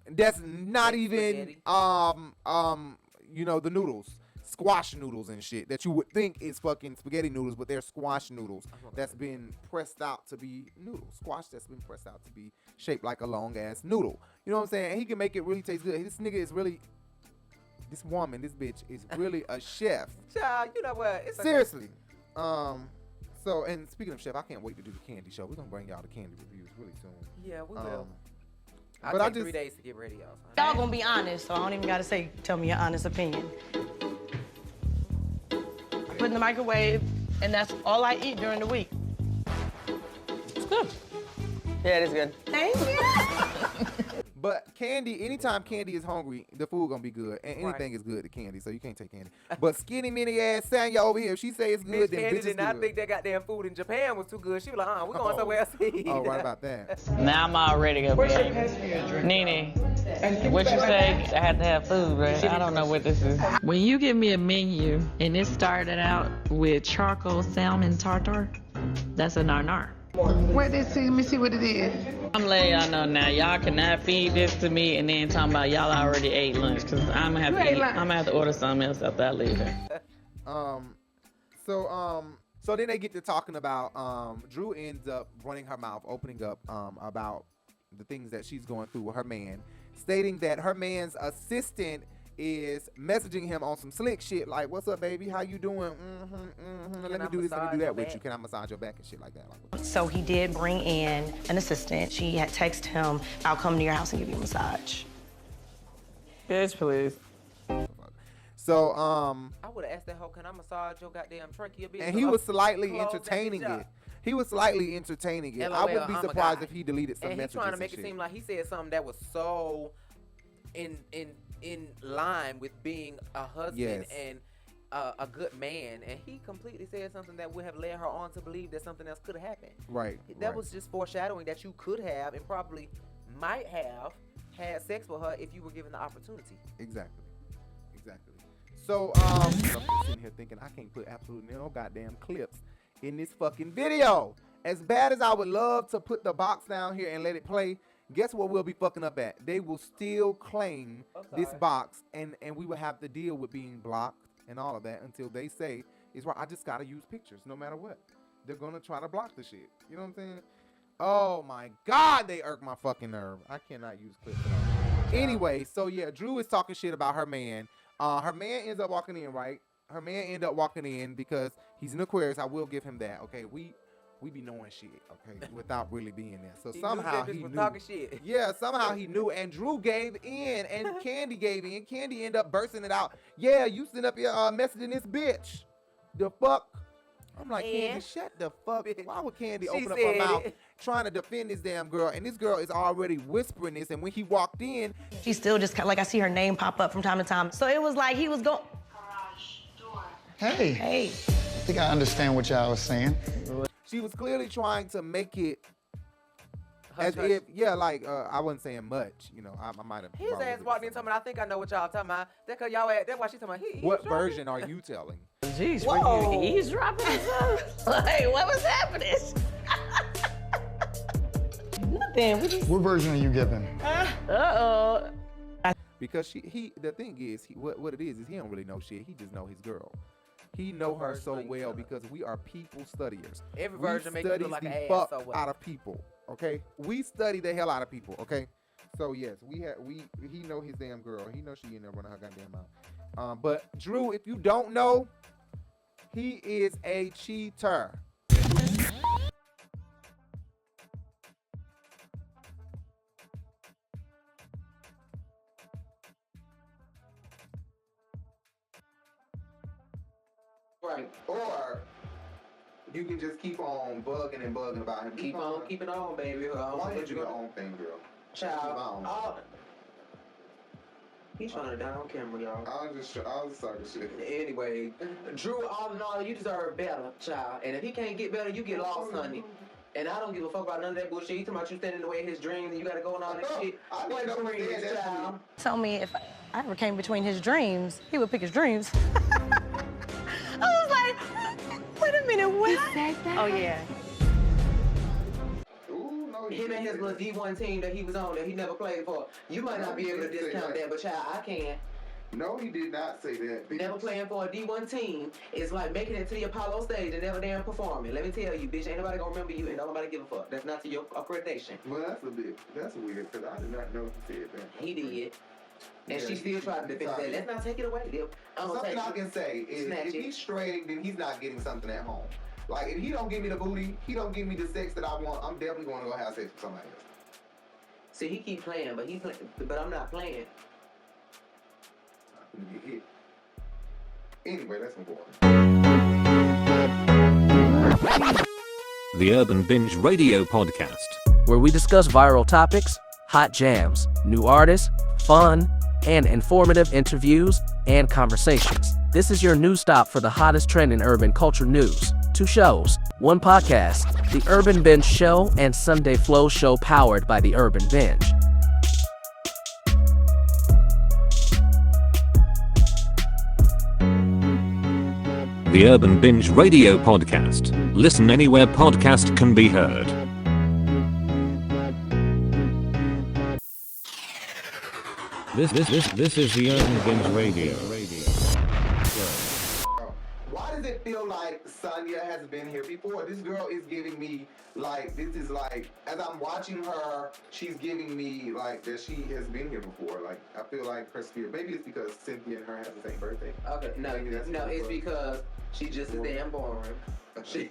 That's not even, you know, the noodles. Squash noodles and shit that you would think is fucking spaghetti noodles, but they're squash noodles that's been pressed out to be noodles. Squash that's been pressed out to be shaped like a long ass noodle. You know what I'm saying? And he can make it really taste good. This nigga is really, this woman, this bitch is really a chef. Child, you know what? It's seriously. So, and speaking of chef, I can't wait to do the Kandi show. We're gonna bring y'all the Kandi reviews really soon. Yeah, we will. But I'll take 3 days to get ready, y'all. Y'all gonna be honest, so I don't even gotta say, tell me your honest opinion. I put in the microwave, and that's all I eat during the week. It's good. Yeah, it is good. Thank you. But Kandi, anytime Kandi is hungry, the food gonna be good, and anything is good to Kandi, so you can't take Kandi. But skinny mini ass Tanya over here, if she say it's good, then Kandi bitch is did not good. think that goddamn food in Japan was too good. She was like, we're going somewhere else to eat. Oh, right about that. Now I'm already gonna be like, Nene, what you say? I had to have food, right? I don't know what this is. When you give me a menu and it started out with charcoal salmon tartare, that's a nar-nar. Let me see what it is. I'm letting y'all know now, y'all cannot feed this to me and then talking about y'all already ate lunch, because I'm gonna have to order something else after I leave here. So then they get to talking about, Drew ends up running her mouth, opening up about the things that she's going through with her man, stating that her man's assistant is messaging him on some slick shit like, what's up, baby? How you doing? Let me do this, let me do that with you. Can I massage your back and shit like that? Like, So he did bring in an assistant. She had texted him, I'll come to your house and give you a massage. Bitch, please. So, I would have asked that hoe, can I massage your goddamn trachea? and he was slightly entertaining it. He was slightly entertaining it. I wouldn't be surprised if he deleted some messages. And he's trying to make it seem like he said something that was so in line with being a husband and a good man, and he completely said something that would have led her on to believe that something else could have happened. Right. That was just foreshadowing that you could have and probably might have had sex with her if you were given the opportunity. Exactly. So, I'm sitting here thinking I can't put absolutely no goddamn clips in this fucking video. As bad as I would love to put the box down here and let it play, guess what we'll be fucking up at? They will still claim this box, and we will have to deal with being blocked and all of that until they say it's right. I just gotta use pictures no matter what. They're gonna try to block the shit. You know what I'm saying? Oh my God, they irk my fucking nerve. I cannot use clips at all. Anyway, so yeah, Drew is talking shit about her man. Her man ends up walking in, right? Her man ended up walking in because he's an Aquarius. I will give him that. Okay, we be knowing shit, okay, without really being there. So somehow he knew. Talking shit. Yeah, somehow he knew, and Drew gave in, and Kandi gave in. Kandi ended up bursting it out. Yeah, you sitting up here messaging this bitch. The fuck? I'm like, Kandi, shut the fuck. Why would Kandi open up her mouth trying to defend this damn girl? And this girl is already whispering this, and when he walked in, She still just, like, I see her name pop up from time to time. So it was like he was going. Hey. Hey. I think I understand what y'all was saying. she was clearly trying to make it as if, like, I wasn't saying much, you know, I might have. His ass walked in talking about, I think I know what y'all talking about. That's cause y'all, that's why she talking about, What version are you telling? Jeez, Whoa. were you eavesdropping or something? Hey, what was happening? What version are you giving? because the thing is, what it is he don't really know shit. He just know his girl. He know her so well because we are people studiers. Every version makes you look like an ass. Fuck So well. out of people. Okay, we study the hell out of people. Okay, so yes, he know his damn girl. He know she in there running her goddamn mouth. But Drew, if you don't know, he is a cheater. Right. Or you can just keep on bugging and bugging about him. Keep on keeping on, baby. Why don't you do your own thing, girl? Child. He's trying to die on camera, y'all. I was just talking shit. Anyway, Drew, all in all, you deserve better, child. And if he can't get better, you get lost, honey. And I don't give a fuck about none of that bullshit. You talking about you standing in the way of his dreams and you gotta go and all that shit. What dreams, child? Tell me if I ever came between his dreams, he would pick his dreams. I was like, wait a minute, what? He said that? Oh, yeah. Him and his little D1 team that he was on that he never played for. You might not be able to discount that, but child, I can. No, he did not say that. Never playing for a D1 team is like making it to the Apollo stage and never damn performing. Let me tell you, bitch, ain't nobody gonna remember you and don't nobody give a fuck. That's not to your accreditation. Well, that's weird, because I did not know he said that. He did. And she still tried to defend that. Let's not take it away, Dip. Something I can say is if he's straight, then he's not getting something at home. Like, if he don't give me the booty, he don't give me the sex that I want, I'm definitely going to go have sex with somebody else. See, he keep playing, but I'm not playing. I'm gonna get hit. Anyway, let's move on. The Urban Binge Radio Podcast, where we discuss viral topics, hot jams, new artists, fun, and informative interviews and conversations. This is your news stop for the hottest trend in urban culture news. 2 shows, 1 podcast, The Urban Binge Show and Sunday Flow Show powered by The Urban Binge. The Urban Binge Radio Podcast. Listen anywhere podcast can be heard. This is the Urban Binge Radio. Why does it feel like Sonya has been here before? This girl is giving me, like, this is like, as I'm watching her, she's giving me, like, that she has been here before. Like, I feel like her spirit, maybe it's because Cynthia and her have the same birthday. Okay, no, it's because she just is damn boring. She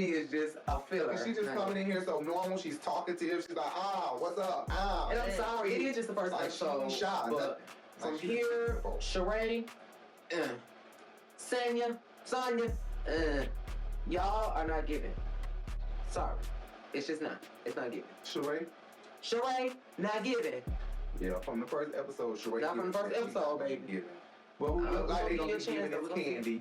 is just a filler. She's just coming in here so normal. She's talkative. She's like, what's up? And I'm sorry, it is just the first episode. She's shy. But from here, Sheree, Sonya, y'all are not giving. Sorry. It's just not. It's not giving. Sheree, not giving. Yeah, from the first episode, Sheree. Not from the first episode, baby. Giving. But who look like they gonna be giving is Kandi.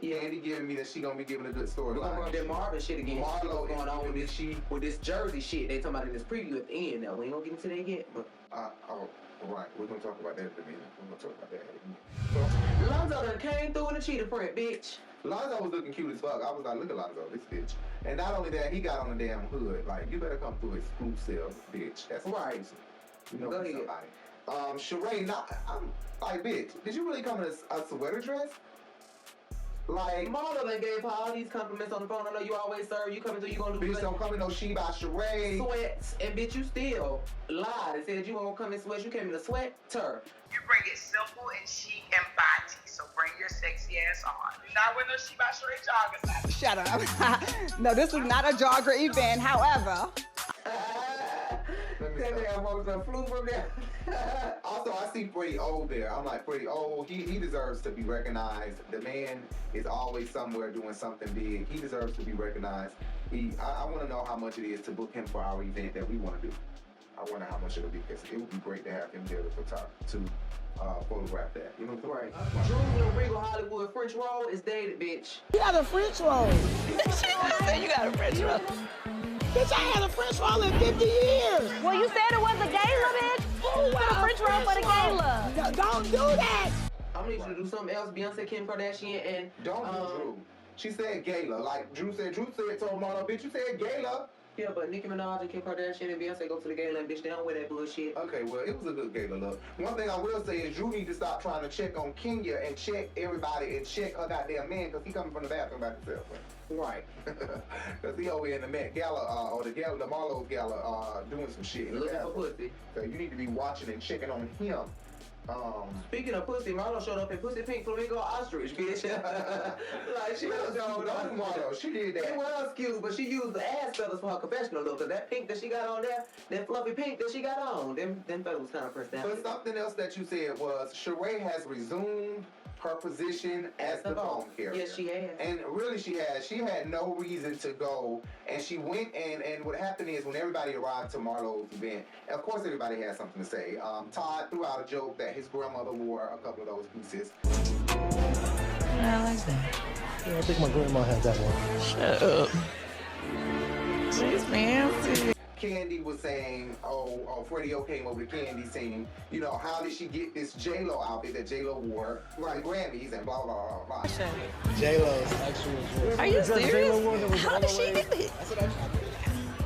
Kandi giving me that she gonna be giving a good story. We're gonna run that Marvin shit again. Marlo What's going on with this Jersey shit they talking about in this preview at the end. Now we ain't gonna get into that yet, but right. We're gonna talk about that in a minute. We're gonna talk about that in a minute. Lonzo done came through in the cheetah print, bitch. Lonzo was looking cute as fuck. I was like, look at Lonzo, this bitch. And not only that, he got on the damn hood. Like, you better come through exclusive, bitch. That's right. You know, somebody. Sheree, I'm like, bitch, did you really come in a sweater dress? Like, Marlo done gave her all these compliments on the phone. I know you always serve. You coming through, you gonna do bitch, don't come in no she by Sheree. Sweats. And bitch, you still lied and said you won't come in sweats. You came in a sweater. You bring it simple and chic and body. So bring your sexy ass on. You're not wearing no she by Sheree joggers. Shut up. No, this is not a jogger event. However. Also, I see Freddie O there. I'm like, Freddie O, he deserves to be recognized. The man is always somewhere doing something big. He deserves to be recognized. I want to know how much it is to book him for our event that we want to do. I wonder how much it'll be, because it would be great to have him there to photograph that. You know what I'm saying? Drew with Regal Hollywood French roll is dated, bitch. You got a French roll. You got a French roll. Bitch, I had a French roll in 50 years. Well, you said it was a gala, bitch. Oh, wow. A French roll for the gala. No, don't do that. I'm gonna need you to do something else. Beyonce, Kim Kardashian, and don't do Drew. She said gala. Like Drew said, told Marlo, bitch, you said gala. Yeah, but Nicki Minaj and Kim Kardashian and Beyonce go to the gala and bitch, they don't wear that bullshit. Okay, well, it was a good gala look. One thing I will say is Drew need to stop trying to check on Kenya and check everybody and check her goddamn man because he coming from the bathroom by himself. Right. Because he over in the Met Gala, or the Marlo's Gala, doing some shit. Looking for pussy. So you need to be watching and checking on him. Speaking of pussy, Marlo showed up in pussy pink flamingo ostrich, bitch. Like, she was showed up. Marlo, she did that. It was cute, but she used the ass feathers for her confessional look. Cause that pink that she got on there, that fluffy pink that she got on, them feathers was kind of pressed down. But something else that you said was Sheree has resumed her position as the phone carrier. Yes, she has. And really she has. She had no reason to go. And she went and what happened is when everybody arrived to Marlo's event, of course everybody had something to say. Todd threw out a joke that his grandmother wore a couple of those pieces. Yeah, I like that. Yeah, I think my grandma had that one. Shut up. She's fancy. Kandi was saying, Freddie O came over to Kandi saying, you know, how did she get this J-Lo outfit that J-Lo wore to the Grammys and blah, blah, blah, blah. J-Lo's actual. Are you serious? How did she get it?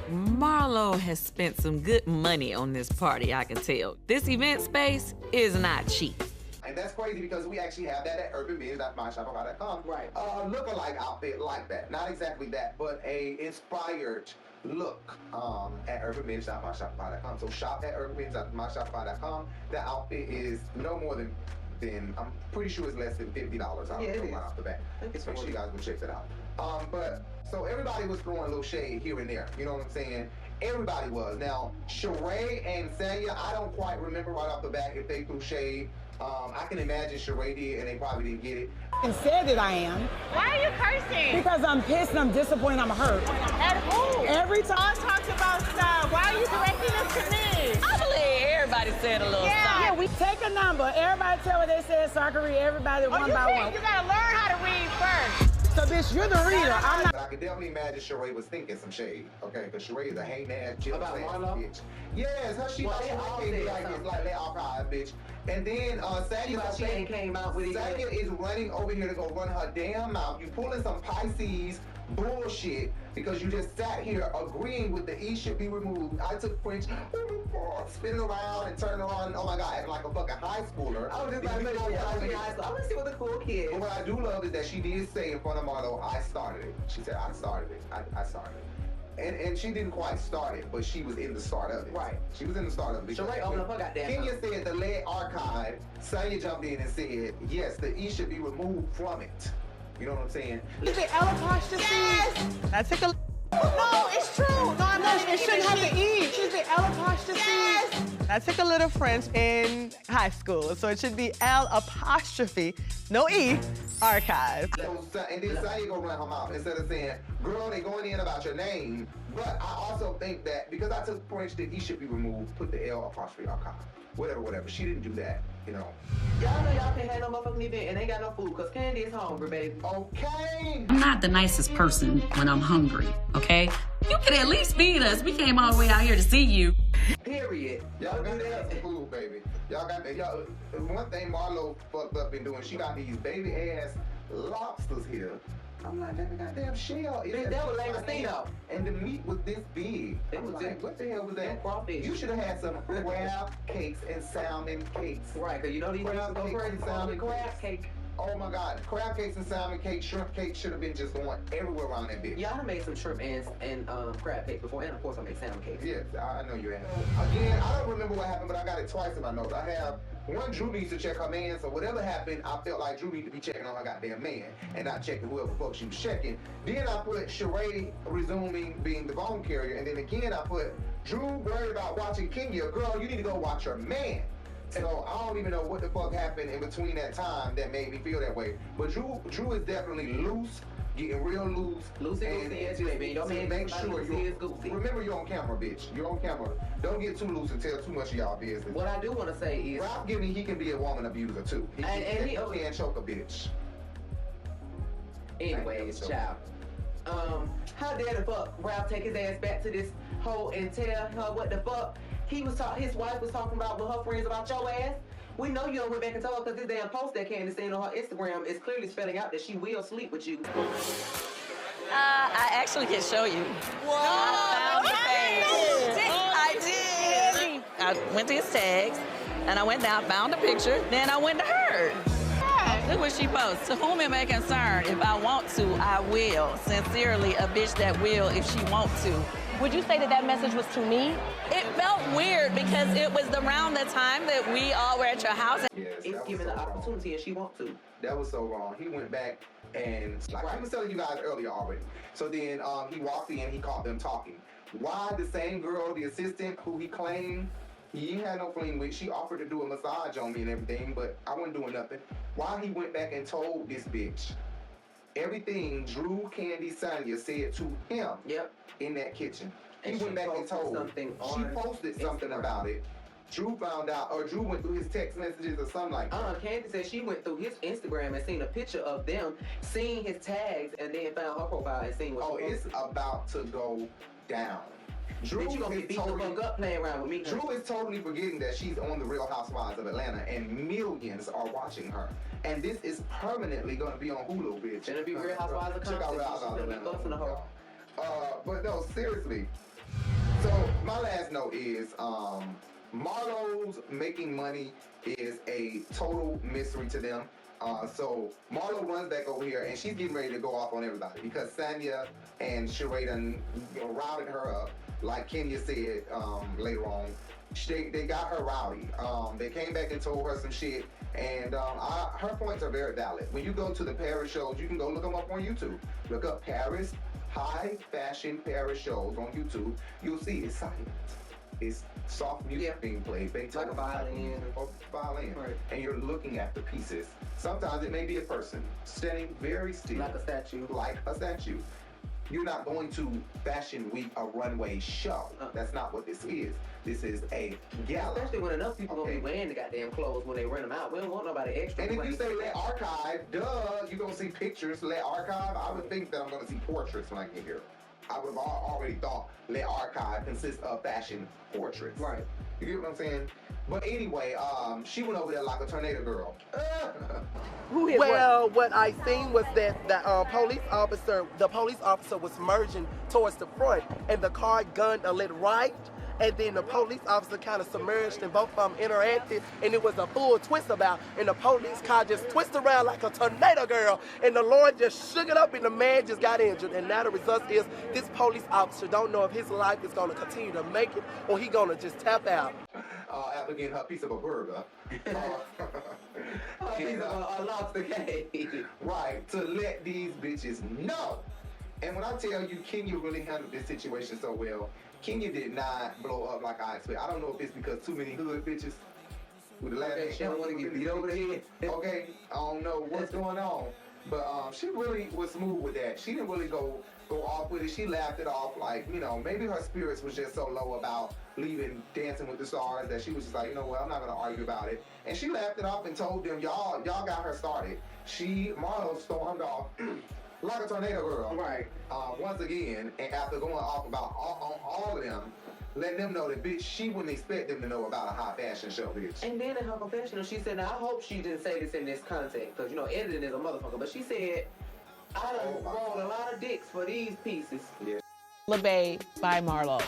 Marlo has spent some good money on this party, I can tell. This event space is not cheap. And that's crazy because we actually have that at urbanbinge.myshopify.com. Right. Look-alike outfit like that. Not exactly that, but a inspired look at urbanbinge.myshopify.com. So shop at urbanbinge.myshopify.com. The outfit is no more than I'm pretty sure it's less than $50. Right off the bat. Make sure you guys go check that out. But so everybody was throwing a little shade here and there. You know what I'm saying? Everybody was. Now, Sheree and Tanya, I don't quite remember right off the bat if they threw shade. I can imagine Sheree did, and they probably didn't get it. And said that I am. Why are you cursing? Because I'm pissed and I'm disappointed, I'm hurt. At who? Every time. All talks about stuff. Why are you directing this to me? I believe everybody said a little something. Yeah, we take a number. Everybody tell what they said so I can read everybody one by one. You gotta learn how to read first. So, bitch, you're the reader. I'm not. But I could definitely imagine Sheree was thinking some shade, okay? Because Sheree is a hating ass, jealous About ass Marlo? bitch. Yes, her she Well, they all came said like something. it's like they all cried, bitch. And then She ain't came out with it yet. Tanya is running over here to go run her damn mouth. You pulling some Pisces bullshit because you just sat here agreeing with the E should be removed. I took French, spinning around and turning around, oh my God, acting like a fucking high schooler. I was just like, I want to see what the cool kid. But what I do love is that she did say in front of Marlo, I started it. She said, I started it. I started it. And she didn't quite start it, but she was in the start of it. Right. She was in the start of it. Sheree opened up her goddamn Kenya said the lead archive. Tanya jumped in and said, yes, the E should be removed from it. You know what I'm saying? Is it L apostrophe? Yes! I took a. No, it's true. No, I'm not. It shouldn't have the E. It should be L apostrophe. Yes! I took a little French in high school, so it should be L apostrophe, no E, archive. And then Tanya go run her mouth instead of saying, girl, they going in about your name. But I also think that because I took French, the E should be removed, put the L apostrophe archive. Whatever. She didn't do that, you know. Y'all know y'all can't have no motherfucking event and ain't got no food because Kandi is hungry, baby. Okay. I'm not the nicest person when I'm hungry, okay? You could at least feed us. We came all the way out here to see you. Period. Y'all got to have some food, baby. Y'all got to, one thing Marlo fucked up in doing, she got these baby ass lobsters here. I'm like, that goddamn shell. That was Langostino. And the meat was this big. It was like, what the hell was that? Crawfish. You should have had some crab cakes and salmon cakes. Right, because you know these crab go cakes crazy and salmon crab cake. Oh my God, crab cakes and salmon cake, shrimp cake should have been just going everywhere around that bitch. Y'all made some shrimp and crab cakes before, and of course I made salmon cakes. Yes, I know you have. Again, I don't remember what happened, but I got it twice in my notes. I have one, Drew needs to check her man, so whatever happened, I felt like Drew needed to be checking on her goddamn man and not checking whoever the fuck she was checking. Then I put Sheree resuming being the phone carrier, and then again I put Drew worried about watching Kenya. Girl, you need to go watch her man. So I don't even know what the fuck happened in between that time that made me feel that way. But Drew is definitely loose, getting real loose. Loosey-goosey, baby. Your man make sure you goosey. remember you're on camera, bitch. You're on camera. Don't get too loose and tell too much of y'all business. What I do want to say is, Ralph give me he can be a woman abuser too. He can choke a bitch. Anyways, child. How dare the fuck Ralph take his ass back to this hoe and tell her what the fuck his wife was talking about with her friends about your ass? We know you don't went back and told her because this damn post that Kandi seen on her Instagram is clearly spelling out that she will sleep with you. I actually can show you. Whoa! I found the page. I did. I went to his tags, and I went down, found the picture, then I went to her. Look what she posts. To whom it may concern, if I want to, I will. Sincerely, a bitch that will if she want to. Would you say that that message was to me? It felt weird because it was around the time that we all were at your house. Yes, it's given the opportunity and she wants to. That was so wrong. He went back and, like I was telling you guys earlier already. So then he walked in, he caught them talking. Why the same girl, the assistant who he claimed he had no fling with, she offered to do a massage on me and everything, but I wasn't doing nothing. Why he went back and told this bitch everything Drew, Kandi, Tanya said to him in that kitchen. He went back and told her. She posted something about it. Drew found out, or Drew went through his text messages or something like that. Kandi said she went through his Instagram and seen a picture of them, seen his tags, and then found her profile and seen what it's about to go down. Drew you gonna get beat the fuck up playing around with me. Drew is totally forgetting that she's on the Real Housewives of Atlanta and millions are watching her. And this is permanently gonna be on Hulu, bitch. Gonna be Real Housewives of Check out Real Housewives of Atlanta. But no, seriously. So my last note is Marlo's making money is a total mystery to them. So Marlo runs back over here and she's getting ready to go off on everybody because Tanya and Sheree done routed her up. Like Kenya said later on, they got her rowdy. They came back and told her some shit, and her points are very valid. When you go to the Paris shows, you can go look them up on YouTube. Look up Paris, high fashion Paris shows on YouTube. You'll see it's silent. It's soft music being played. They like a violin. Right. And you're looking at the pieces. Sometimes it may be a person standing very still. Like a statue. Like a statue. You're not going to Fashion Week, a runway show. That's not what this is. This is a gala. Especially when enough people gonna be wearing the goddamn clothes when they rent them out. We don't want nobody extra. And if you say let archive, duh, you're gonna see pictures, let archive. I would think that I'm gonna see portraits when I get here. I would have already thought let archive consists of fashion portraits. Right. You get what I'm saying? But anyway, she went over there like a tornado girl. Well, what I seen was that the police officer was merging towards the front, and the car gunned a little right, and then the police officer kind of submerged, and both of them interacted, and it was a full twist about, and the police car just twisted around like a tornado girl, and the Lord just shook it up, and the man just got injured. And now the result is this police officer don't know if his life is going to continue to make it, or he going to just tap out. After getting her piece of a burger. A piece of a lobster cake. Right, to let these bitches know. And when I tell you, Kenya really handled this situation so well. Kenya did not blow up like I expected. I don't know if it's because too many hood bitches with the last name. She don't want to get beat over the head. Okay, I don't know what's going on. But she really was smooth with that. She didn't really go off with it. She laughed it off like, you know, maybe her spirits was just so low about leaving Dancing with the Stars that she was just like, you know what, I'm not going to argue about it. And she laughed it off and told them, y'all got her started. Marlo stormed off like a tornado girl. Right. Once again, and after going off about all of them, letting them know that, bitch, she wouldn't expect them to know about a high fashion show, bitch. And then in her confessional, she said, now I hope she didn't say this in this context, because, you know, editing is a motherfucker, but she said, I done rolled a lot of dicks for these pieces. Yeah. LeBay by Marlo.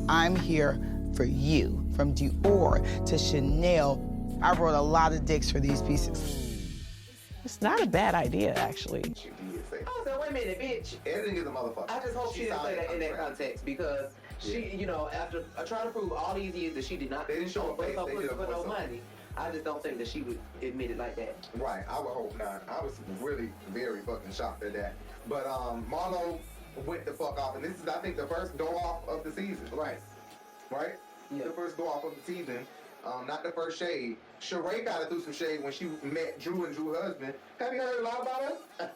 I'm here for you. From Dior to Chanel, I wrote a lot of dicks for these pieces. It's not a bad idea, actually. Oh, so wait a minute, bitch. Editing is a motherfucker. I just hope she didn't say that in that context, because she, you know, after trying to prove all these years that she did not they didn't show her face, they did for no money, I just don't think that she would admit it like that. Right, I would hope not. I was really very fucking shocked at that. But Marlo went the fuck off, and this is, I think, the first go off of the season. Right? Yeah. The first go off of the season. Not the first shade. Sheree kind of threw some shade when she met Drew and Drew's husband. Have you heard a lot about her?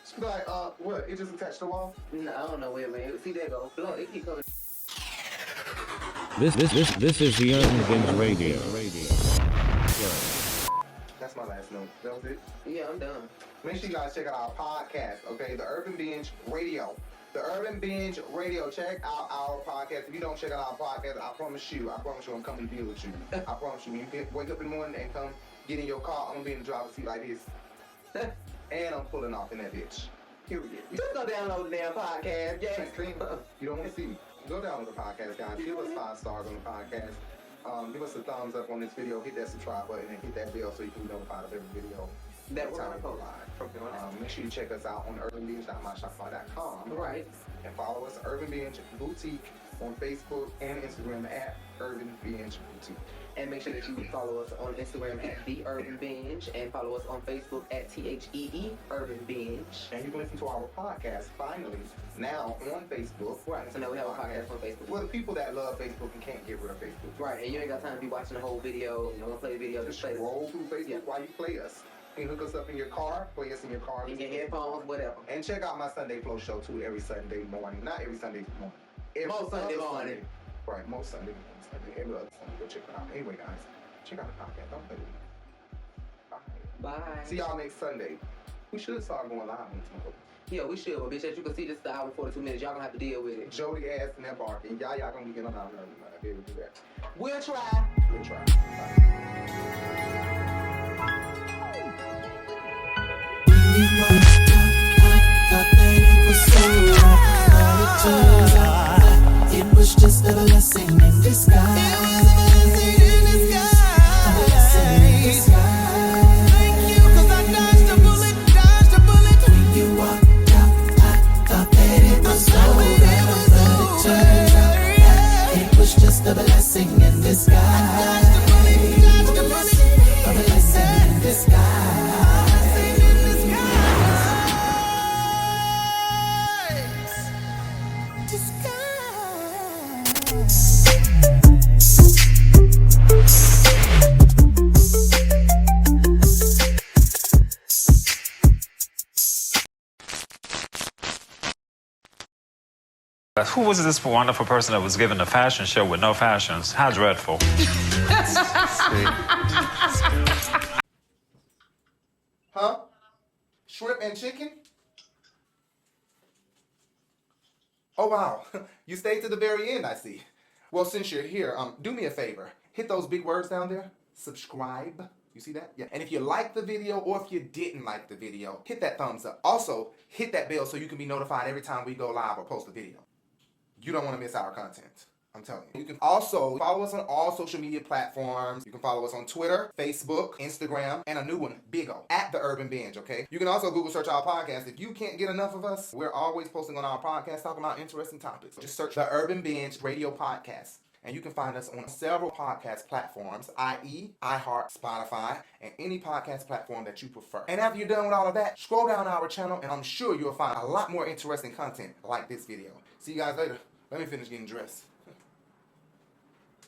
She's like, what? It just attached to the wall? No, I don't know where, man. See, there go. Look, it keep coming. This is the Urban Binge Radio. That's my last note. That was it? Yeah, I'm done. Make sure you guys check out our podcast, okay? The Urban Binge Radio. The Urban Binge Radio. Check out our podcast. If you don't check out our podcast, I promise you I'm coming to deal with you. I promise you. When you wake up in the morning and come get in your car, I'm going to be in the driver's seat like this. And I'm pulling off in that bitch. Period. Just go download the damn podcast. Yeah. You don't want to see me. Go download the podcast, guys. Give us 5 stars on the podcast. Give us a thumbs up on this video. Hit that subscribe button and hit that bell so you can be notified of every video that we're time gonna we go post. live. Make sure you check us out on urbanbinge.myshopify.com. Right. And follow us, Urban Binge Boutique, on Facebook and Instagram at Urban Binge Boutique. And make sure that you follow us on Instagram at The Urban Binge and follow us on Facebook at THEE Urban Binge. And you can listen to our podcast finally now on Facebook. Right. So now we have a podcast on Facebook. Well, the people that love Facebook and can't get rid of Facebook. Right. And you ain't got time to be watching the whole video. You don't want to play the video. Just scroll through Facebook while you play us. You can hook us up in your car, play us in your car. In your headphones, whatever. And check out my Sunday Flow show too every Sunday morning. Not every Sunday morning. Most Sunday morning. Right, most Sunday morning. Every other Sunday. Go check it out. Anyway, guys, check out the podcast. Don't play with me. Bye. Bye. See y'all next Sunday. We should start going live on tomorrow. Yeah, we should, but bitch, as you can see, this is the hour and 42 minutes. Y'all gonna have to deal with it. Jody ass and that barking. Y'all gonna be getting on our nerves. I'm not be able to do that. We'll try. We'll try. Bye. Thought that it was so right, but it turns out it was just a blessing in disguise. A blessing in disguise. Thank you, 'cause I dodged a bullet. When you walked out, I thought that it was so right, but it turns out it was just a blessing in disguise. A blessing in disguise. Who was this wonderful person that was given a fashion show with no fashions? How dreadful. Huh? Shrimp and chicken? Oh, wow. You stayed to the very end, I see. Well, since you're here, do me a favor. Hit those big words down there. Subscribe. You see that? Yeah. And if you liked the video or if you didn't like the video, hit that thumbs up. Also, hit that bell so you can be notified every time we go live or post a video. You don't want to miss our content. I'm telling you. You can also follow us on all social media platforms. You can follow us on Twitter, Facebook, Instagram, and a new one, Big O, at The Urban Binge, okay? You can also Google search our podcast. If you can't get enough of us, we're always posting on our podcast talking about interesting topics. Just search The Urban Binge Radio Podcast. And you can find us on several podcast platforms, i.e. iHeart, Spotify, and any podcast platform that you prefer. And after you're done with all of that, scroll down our channel and I'm sure you'll find a lot more interesting content like this video. See you guys later. Let me finish getting dressed.